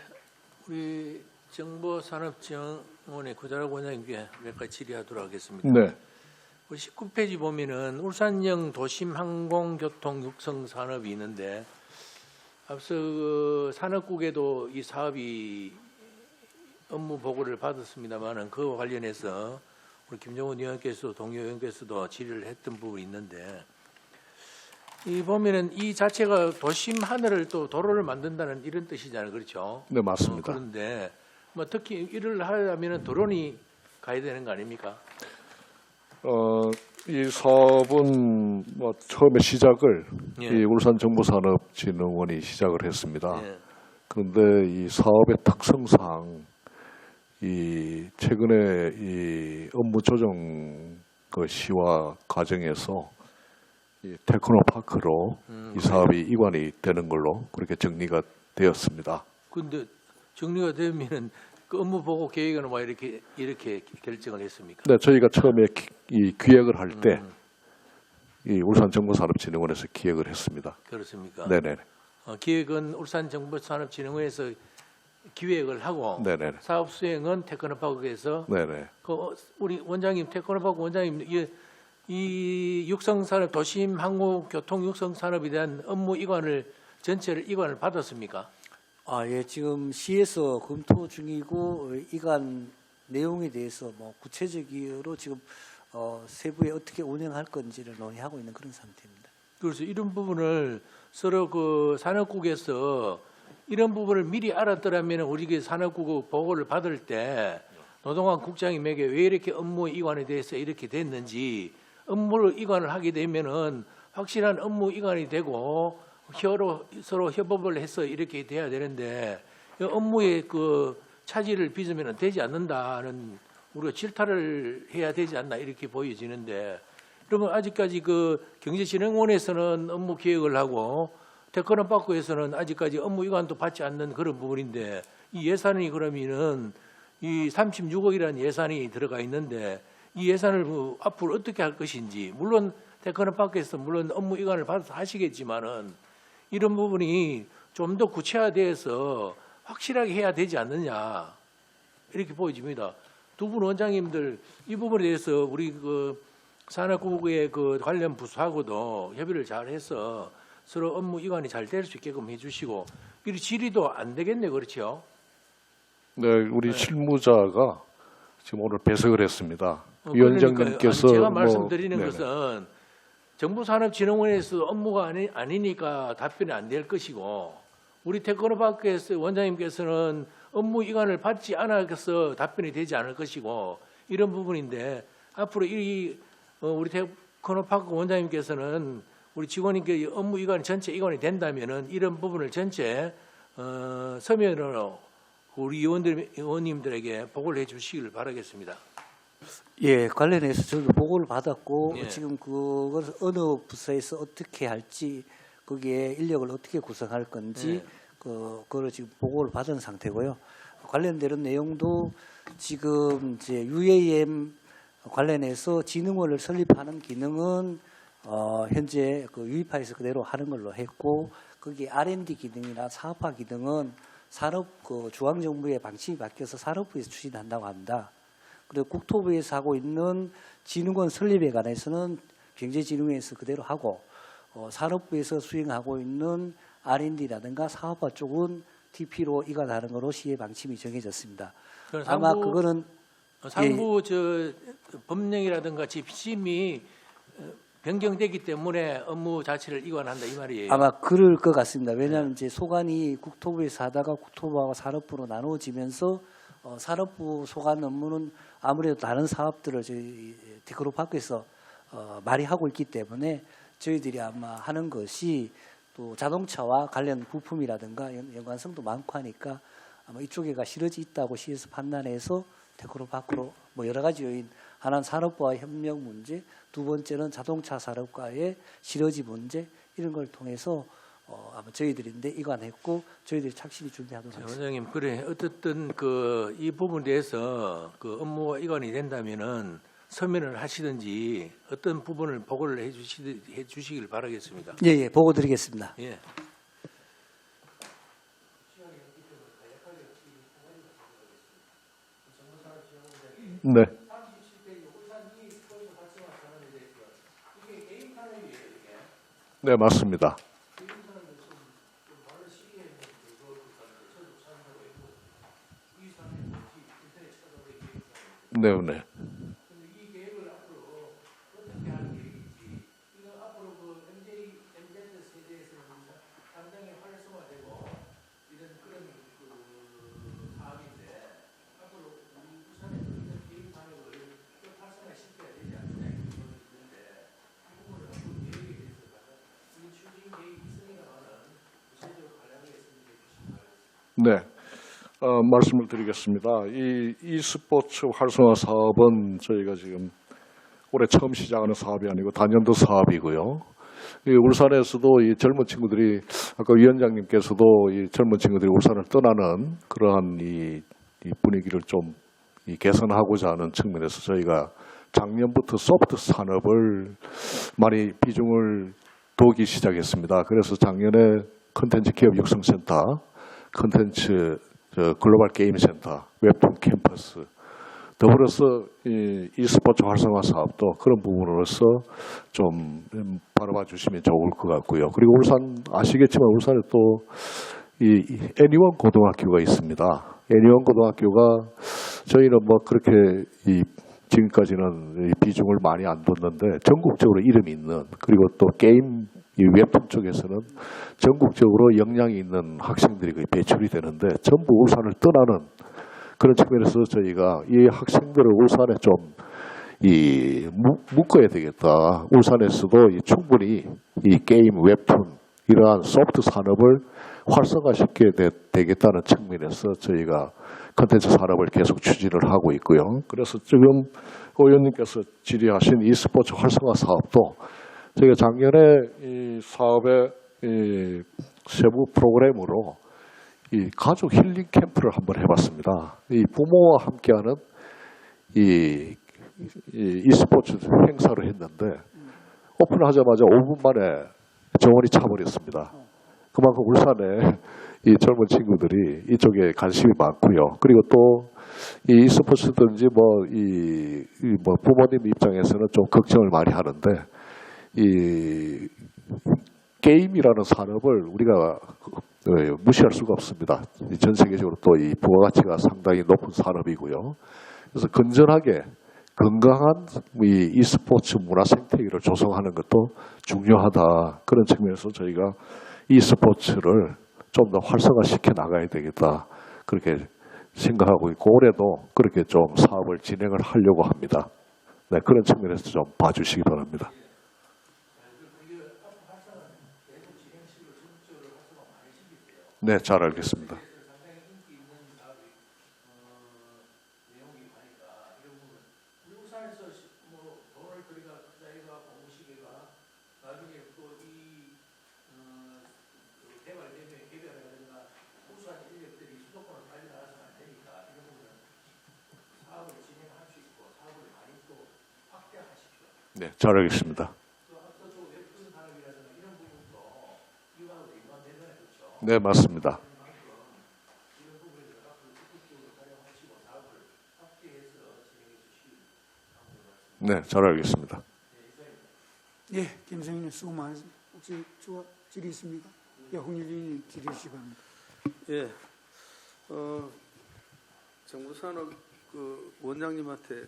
우리 정보산업진흥원의 구자락 원장님께 몇 가지 질의하도록 하겠습니다. 네. 19페이지 보면은 울산형 도심 항공교통 육성 산업이 있는데 앞서 그 산업국에도 이 사업이 업무 보고를 받았습니다만은 그와 관련해서 우리 김정은 의원께서도 동료 의원께서도 질의를 했던 부분이 있는데 이 보면은 이 자체가 도심 하늘을 또 도로를 만든다는 이런 뜻이잖아요, 그렇죠? 네, 맞습니다. 그런데 뭐 특히 일을 하려면은 드론이 가야 되는 거 아닙니까? 이 사업은 처음에 시작을 예. 이 울산정보산업진흥원이 시작을 했습니다. 예. 그런데 이 사업의 특성상 이 최근에 이 업무 조정 그 시화 과정에서 이 테크노파크로 이 사업이 이관이 되는 걸로 그렇게 정리가 되었습니다. 근데 정리가 되면은 그 업무 보고 계획은 뭐 이렇게 결정을 했습니까? 네, 저희가 처음에 이 기획을 할 때 이 울산정보산업진흥원에서 기획을 했습니다. 그렇습니까? 네네. 기획은 울산정보산업진흥원에서 기획을 하고 네네. 사업 수행은 테크노파크에서 네네. 그 우리 원장님 테크노파크 원장님 이 육성산업 도심 항공교통 육성산업에 대한 업무 이관을 전체를 이관을 받았습니까? 예, 지금 시에서 검토 중이고 이관 내용에 대해서 뭐 구체적으로 지금 세부에 어떻게 운영할 건지를 논의하고 있는 그런 상태입니다. 그래서 이런 부분을 서로 그 산업국에서 이런 부분을 미리 알았더라면 우리 그 산업국 보고를 받을 때 노동환 국장님에게 왜 이렇게 업무 이관에 대해서 이렇게 됐는지 업무를 이관을 하게 되면은 확실한 업무 이관이 되고 서로 협업을 해서 이렇게 돼야 되는데 업무의 그 차질을 빚으면 되지 않는다는 우리가 질타를 해야 되지 않나 이렇게 보여지는데 그러면 아직까지 그 경제진흥원에서는 업무 기획을 하고 테크노파크에서는 아직까지 업무 이관도 받지 않는 그런 부분인데 이 예산이 그러면은 이 36억이라는 예산이 들어가 있는데 이 예산을 앞으로 어떻게 할 것인지 물론 테크노파크에서 물론 업무 이관을 받아서 하시겠지만은 이런 부분이 좀 더 구체화돼서 확실하게 해야 되지 않느냐 이렇게 보여집니다. 두 분 원장님들 이 부분에 대해서 우리 그 산업국의 그 관련 부서하고도 협의를 잘 해서 서로 업무 이관이 잘 될 수 있게끔 해주시고 이 질의도 안 되겠네 그렇죠? 네, 우리 실무자가 지금 오늘 배석을 했습니다. 그러니까요. 위원장님께서 아니, 제가 말씀드리는 네네. 것은 정부산업진흥원에서 업무가 아니니까 답변이 안 될 것이고 우리 테크노파크에서 원장님께서는 업무 이관을 받지 않아서 답변이 되지 않을 것이고 이런 부분인데 앞으로 우리 테크노파크 원장님께서는 우리 직원님께 업무 이관 전체 이관이 된다면은 이런 부분을 전체 서면으로 우리 의원님들에게 보고를 해주시길 바라겠습니다. 예, 관련해서 저도 보고를 받았고 예. 지금 그것을 어느 부서에서 어떻게 할지 거기에 인력을 어떻게 구성할 건지 예. 그거를 지금 보고를 받은 상태고요. 관련되는 내용도 지금 이제 UAM 관련해서 진흥원을 설립하는 기능은 현재 그 유입화에서 그대로 하는 걸로 했고 거기 R&D 기능이나 사업화 기능은 산업 그 중앙정부의 방침이 바뀌어서 산업부에서 추진한다고 합니다. 그리고 국토부에서 하고 있는 진흥원 설립에 관해서는 경제진흥원에서 그대로 하고 산업부에서 수행하고 있는 R&D라든가 사업화 쪽은 TP로 이관하는 것으로 시의 방침이 정해졌습니다. 아마 그거는 상부 저 법령이라든가 지침이 변경되기 때문에 업무 자체를 이관한다 이 말이에요. 아마 그럴 것 같습니다. 왜냐하면 이제 소관이 국토부에서 하다가 국토부하고 산업부로 나누어지면서 산업부 소관 업무는 아무래도 다른 사업들을 저희 테크노파크에서 많이 하고 있기 때문에 저희들이 아마 하는 것이 또 자동차와 관련 부품이라든가 연관성도 많고 하니까 아마 이쪽에가 실어지 있다고 시에서 판단해서 테크노파크로 뭐 여러 가지 요인 하나는 산업부와 협력 문제, 두 번째는 자동차 산업과의 실어지 문제 이런 걸 통해서 아마 저희들인데 이관했고 저희들이 착실히 준비하도록 하겠습니다. 원장님 그래 어쨌든 이 부분에 대해서 그 업무가 이관이 된다면은 서면을 하시든지 어떤 부분을 보고를 해주시길 바라겠습니다. 예, 보고 드리겠습니다. 예. 네. 네, 맞습니다. 네, 네. 네, 말씀을 드리겠습니다. 이 e스포츠 활성화 사업은 저희가 지금 올해 처음 시작하는 사업이 아니고 단연도 사업이고요. 이 울산에서도 이 젊은 친구들이 아까 위원장님께서도 이 젊은 친구들이 울산을 떠나는 그러한 이 분위기를 좀 개선하고자 하는 측면에서 저희가 작년부터 소프트 산업을 많이 비중을 두기 시작했습니다. 그래서 작년에 컨텐츠 기업 육성센터, 컨텐츠 글로벌 게임 센터, 웹툰 캠퍼스, 더불어서 e스포츠 활성화 사업도 그런 부분으로서 좀 바라봐 주시면 좋을 것 같고요. 그리고 울산 아시겠지만 울산에 또 이 애니원 고등학교가 있습니다. 애니원 고등학교가 저희는 뭐 그렇게 지금까지는 비중을 많이 안 뒀는데 전국적으로 이름이 있는 그리고 또 게임 웹툰 쪽에서는 전국적으로 역량이 있는 학생들이 거의 배출이 되는데 전부 울산을 떠나는 그런 측면에서 저희가 이 학생들을 울산에 좀 묶어야 되겠다. 울산에서도 충분히 이 게임, 웹툰 이러한 소프트 산업을 활성화시켜야 되겠다는 측면에서 저희가 콘텐츠 산업을 계속 추진을 하고 있고요. 그래서 지금 의원님께서 질의하신 e스포츠 활성화 사업도 저희가 작년에 이 사업의 이 세부 프로그램으로 이 가족 힐링 캠프를 한번 해봤습니다. 이 부모와 함께하는 이 e스포츠 행사를 했는데 오픈하자마자 5분 만에 정원이 차버렸습니다. 그만큼 울산에 이 젊은 친구들이 이쪽에 관심이 많고요. 그리고 또 이 e스포츠든지 뭐 부모님 입장에서는 좀 걱정을 많이 하는데 이 게임이라는 산업을 우리가 무시할 수가 없습니다. 전 세계적으로 또 이 부가가치가 상당히 높은 산업이고요. 그래서 건전하게 건강한 이 e스포츠 문화 생태계를 조성하는 것도 중요하다. 그런 측면에서 저희가 e스포츠를 좀 더 활성화시켜 나가야 되겠다. 그렇게 생각하고 있고 올해도 그렇게 좀 사업을 진행을 하려고 합니다. 네, 그런 측면에서 좀 봐주시기 바랍니다. 네, 잘 알겠습니다. 네, 잘 알겠습니다. 네, 맞습니다. 네, 잘 알겠습니다. 예, 김성윤 수고 많으십니다. 혹시 질의 있습니까? 예, 홍일진님 질의 주시기 바랍니다. 예, 정부산업 그 원장님한테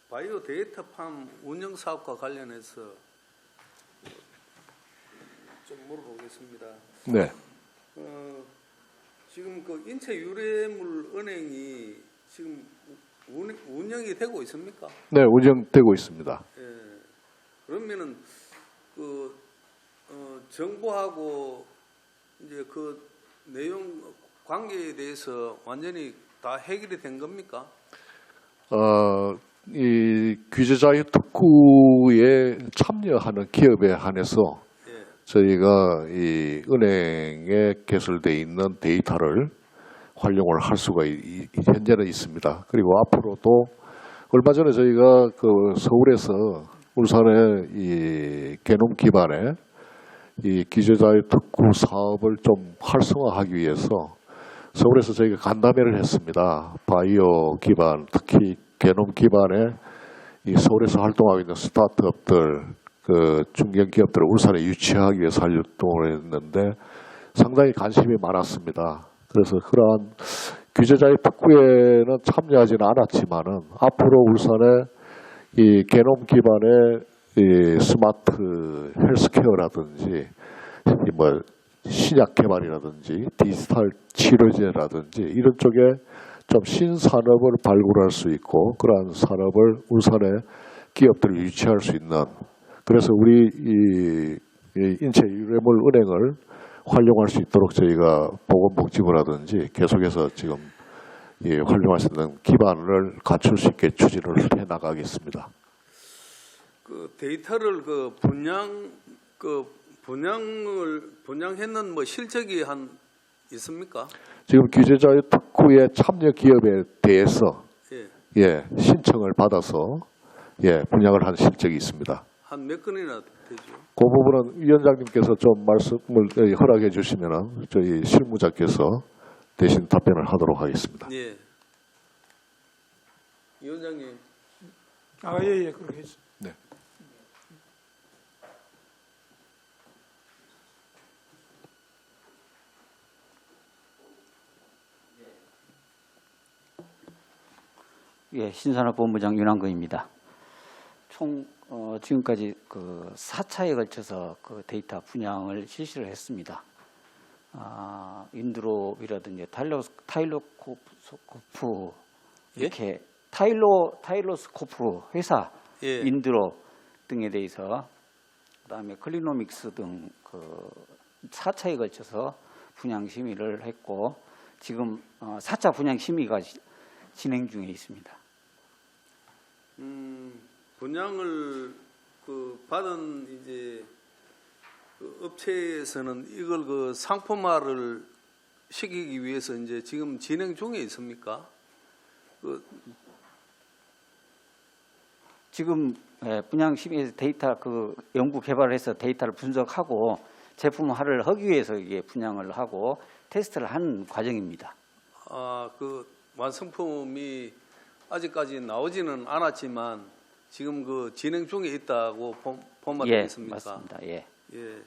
바이오 데이터팜 운영 사업과 관련해서 좀 물어보겠습니다. 네, 지금 그 인체 유래물 은행이 지금 운영이 되고 있습니까? 네, 운영되고 있습니다. 예. 그러면은 정부하고 이제 그 내용 관계에 대해서 완전히 다 해결이 된 겁니까? 이 규제자유 특구에 참여하는 기업에 한해서 예. 저희가 이 은행에 개설되어 있는 데이터를 활용을 할 수가 현재는 있습니다. 그리고 앞으로도 얼마 전에 저희가 그 서울에서 울산의 이 개놈 기반의 이 기재자유 특구 사업을 좀 활성화하기 위해서 서울에서 저희가 간담회를 했습니다. 바이오 기반, 특히 개놈 기반의 이 서울에서 활동하고 있는 스타트업들, 그 중견기업들을 울산에 유치하기 위해서 활동을 했는데 상당히 관심이 많았습니다. 그래서 그러한 규제자의 특구에는 참여하지는 않았지만은 앞으로 울산에 이 개놈 기반의 이 스마트 헬스케어라든지 뭐 신약 개발이라든지 디지털 치료제라든지 이런 쪽에 좀 신산업을 발굴할 수 있고 그러한 산업을 울산의 기업들을 유치할 수 있는 그래서 우리 이 인체 유래물 은행을 활용할 수 있도록 저희가 보건복지부라든지 계속해서 지금 활용할 수 있는 기반을 갖출 수 있게 추진을 해 나가겠습니다. 그 데이터를 분양했는 뭐 실적이 있습니까? 지금 규제자유 특구의 참여 기업에 대해서 예. 신청을 받아서 분양을 한 실적이 있습니다. 한 몇 건이나 되죠? 그 부분은 위원장님께서 좀 말씀을 허락해 주시면 저희 실무자께서 대신 답변을 하도록 하겠습니다. 예. 위원장님. 예, 그렇게 했습니다. 네. 예, 신산업본부장 윤한근입니다. 총 지금까지 4차에 걸쳐서 그 데이터 분양을 실시를 했습니다. 인드롭이라든지 타일로코프 이렇게 타일로스코프 회사 예. 인드로 등에 대해서 그다음에 클리노믹스 등 그 4차에 걸쳐서 분양 심의를 했고 지금 4차 분양 심의가 진행 중에 있습니다. 분양을 그 받은 이제 그 업체에서는 이걸 그 상품화를 시키기 위해서 이제 지금 진행 중에 있습니까? 지금 분양 심의에서 데이터 그 연구 개발해서 데이터를 분석하고 제품화를 하기 위해서 이게 분양을 하고 테스트를 한 과정입니다. 그 완성품이 아직까지 나오지는 않았지만 지금 그 진행 중에 있다고 보면 예, 되겠습니까? 맞습니다. 예. 예.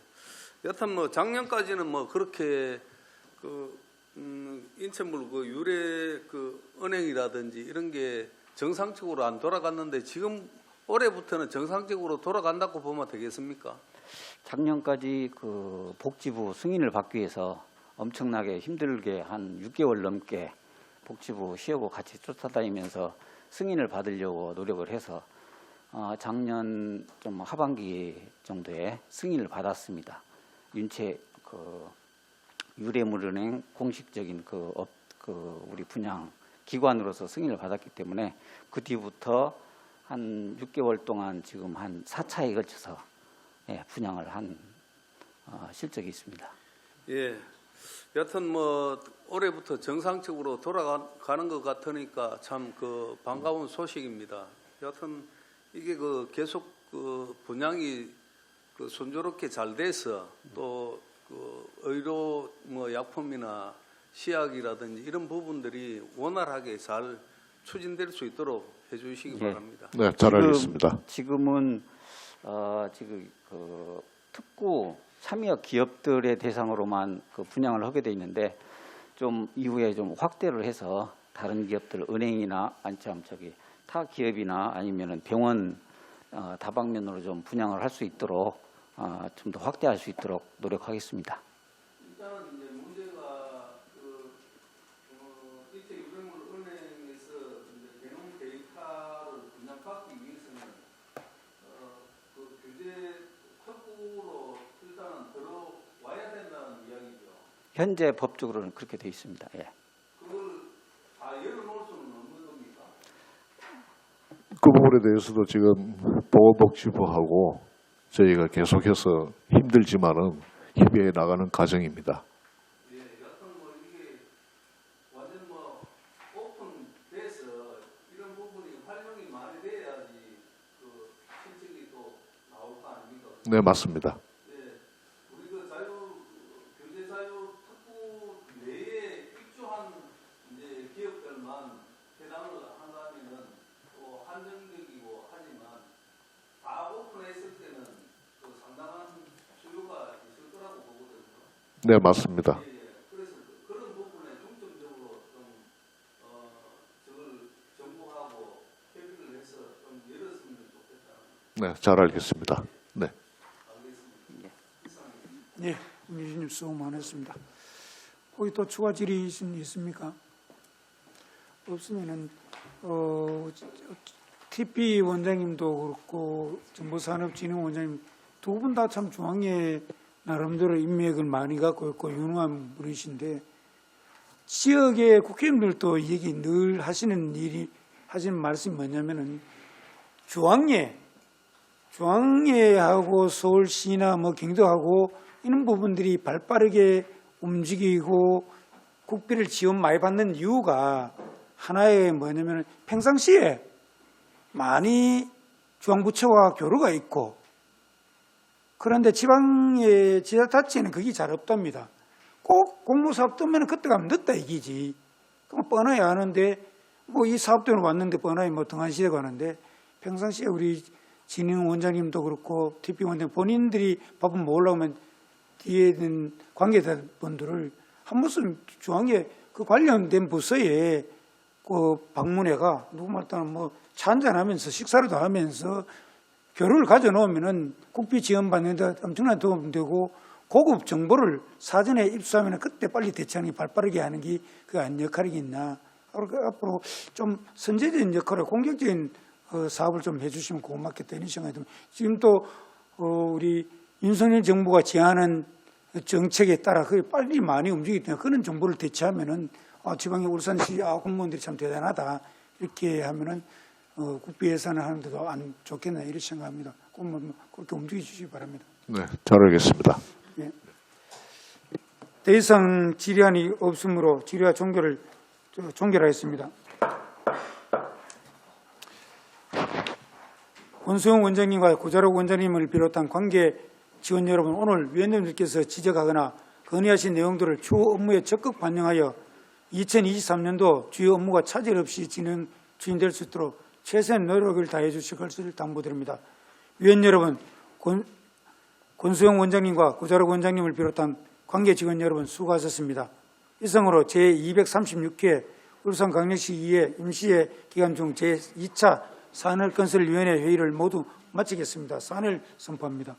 여튼 뭐 작년까지는 뭐 그렇게 그 인천물 그 유래 그 은행이라든지 이런 게 정상적으로 안 돌아갔는데 지금 올해부터는 정상적으로 돌아간다고 보면 되겠습니까? 작년까지 그 복지부 승인을 받기 위해서 엄청나게 힘들게 한 6개월 넘게 복지부 시하고 같이 쫓아다니면서 승인을 받으려고 노력을 해서 작년 좀 하반기 정도에 승인을 받았습니다. 윤채 그 유래물은행 공식적인 그 우리 분양 기관으로서 승인을 받았기 때문에 그 뒤부터 한 6개월 동안 지금 한 4차에 걸쳐서 분양을 한 실적이 있습니다. 예. 여튼 뭐 올해부터 정상적으로 돌아가는 것 같으니까 참 그 반가운 소식입니다. 여튼 이게 그 계속 그 분양이 그 순조롭게 잘 돼서 또 그 의료 뭐 약품이나 시약이라든지 이런 부분들이 원활하게 잘 추진될 수 있도록 해주시기 바랍니다. 네, 잘 알겠습니다. 지금은 지금 그 특구 참여 기업들의 대상으로만 그 분양을 하게 돼 있는데 좀 이후에 좀 확대를 해서 다른 기업들 은행이나 타 기업이나 아니면은 병원 다방면으로 좀 분양을 할 수 있도록 좀 더 확대할 수 있도록 노력하겠습니다. 일단은 이제 문제가 이체 유래물 은행에서 이제 개놈 데이터를 분양받기 위해서는 그 규제 특구로 일단은 들어와야 된다는 이야기죠. 현재 법적으로는 그렇게 돼 있습니다. 예. 그걸 다 열어놓을 수는 없는 겁니까? 그 부분에 대해서도 지금 보건복지부하고 저희가 계속해서 힘들지만은 협의해 나가는 과정입니다. 예, 여튼 뭐 이게 완전 뭐 오픈돼서 이런 부분이 활용이 많이 돼야지 그 실적이 또 나올 거 아닙니까? 네, 맞습니다. 예, 우리 그 경제 자유 특구 내에 입주한 이제 기업들만 해당을 한다면은 또 한정적이고 하지만 다 오픈했을 때는 그 상당한 수요가 있을 거라고 보거든요. 네, 맞습니다. 예, 예. 그래서 그런 부분에 중점적으로 좀 저걸 정부하고 협의를 해서 좀 열었으면 좋겠다는 네, 잘 알겠습니다. 네. 예, 유진님 수고 많으셨습니다. 거기 또 추가 질의 있습니까? 없으면은 TP 원장님도 그렇고 정보산업진흥원장님 두 분 다 참 중앙에 나름대로 인맥을 많이 갖고 있고 유능한 분이신데 지역의 국회의원들도 이 얘기 늘 하시는 말씀이 뭐냐면은 중앙회하고 서울시나 뭐 경도하고 이런 부분들이 발빠르게 움직이고 국비를 지원 많이 받는 이유가 하나의 뭐냐면 평상시에 많이 중앙부처와 교류가 있고 그런데 지방의 지자체는 그게 잘 없답니다. 꼭 공무사업 뜨면 그때 가면 늦다 이기지. 그럼 뻔하게 하는데 뭐 이 사업대로 왔는데 뻔하게 뭐 등한시대 가는데 평상시에 우리 진흥원장님도 그렇고 TP 원장 본인들이 바쁜 뭐 올라오면 뒤에 있는 관계자분들을 한 번쯤 중앙에 그 관련된 부서에 그 방문해가 누구 말따는 뭐 차 한잔하면서 식사를 하면서 교류를 가져놓으면은 국비 지원 받는데 엄청난 도움 되고 고급 정보를 사전에 입수하면 그때 빨리 대처하는 게 발빠르게 하는 게 그 역할이겠나 앞으로 좀 선제적인 역할을 공격적인 사업을 좀 해주시면 고맙겠다 이런 생각이 듭니다. 지금 또 우리 윤석열 정부가 제안한 정책에 따라 그게 빨리 많이 움직이기 때문에 그런 정보를 대체하면은 지방의 울산시 공무원들이 참 대단하다 이렇게 하면은 국비 예산을 하는데도 안 좋겠나 이렇게 생각합니다. 꼭 그렇게 움직여 주시기 바랍니다. 네, 잘 알겠습니다. 더 이상 질의안이 없으므로 질의와 종결하겠습니다. 권수영 원장님과 고자록 원장님을 비롯한 관계 직원 여러분, 오늘 위원님들께서 지적하거나 건의하신 내용들을 추후 업무에 적극 반영하여 2023년도 주요 업무가 차질 없이 추진될 수 있도록 최선의 노력을 다해 주실 것을 당부드립니다. 위원 여러분, 권수영 원장님과 고자록 원장님을 비롯한 관계 직원 여러분 수고하셨습니다. 이상으로 제236회 울산광역시 2회 임시회 기간 중 제2차 산을건설위원회 회의를 모두 마치겠습니다. 산을 선포합니다.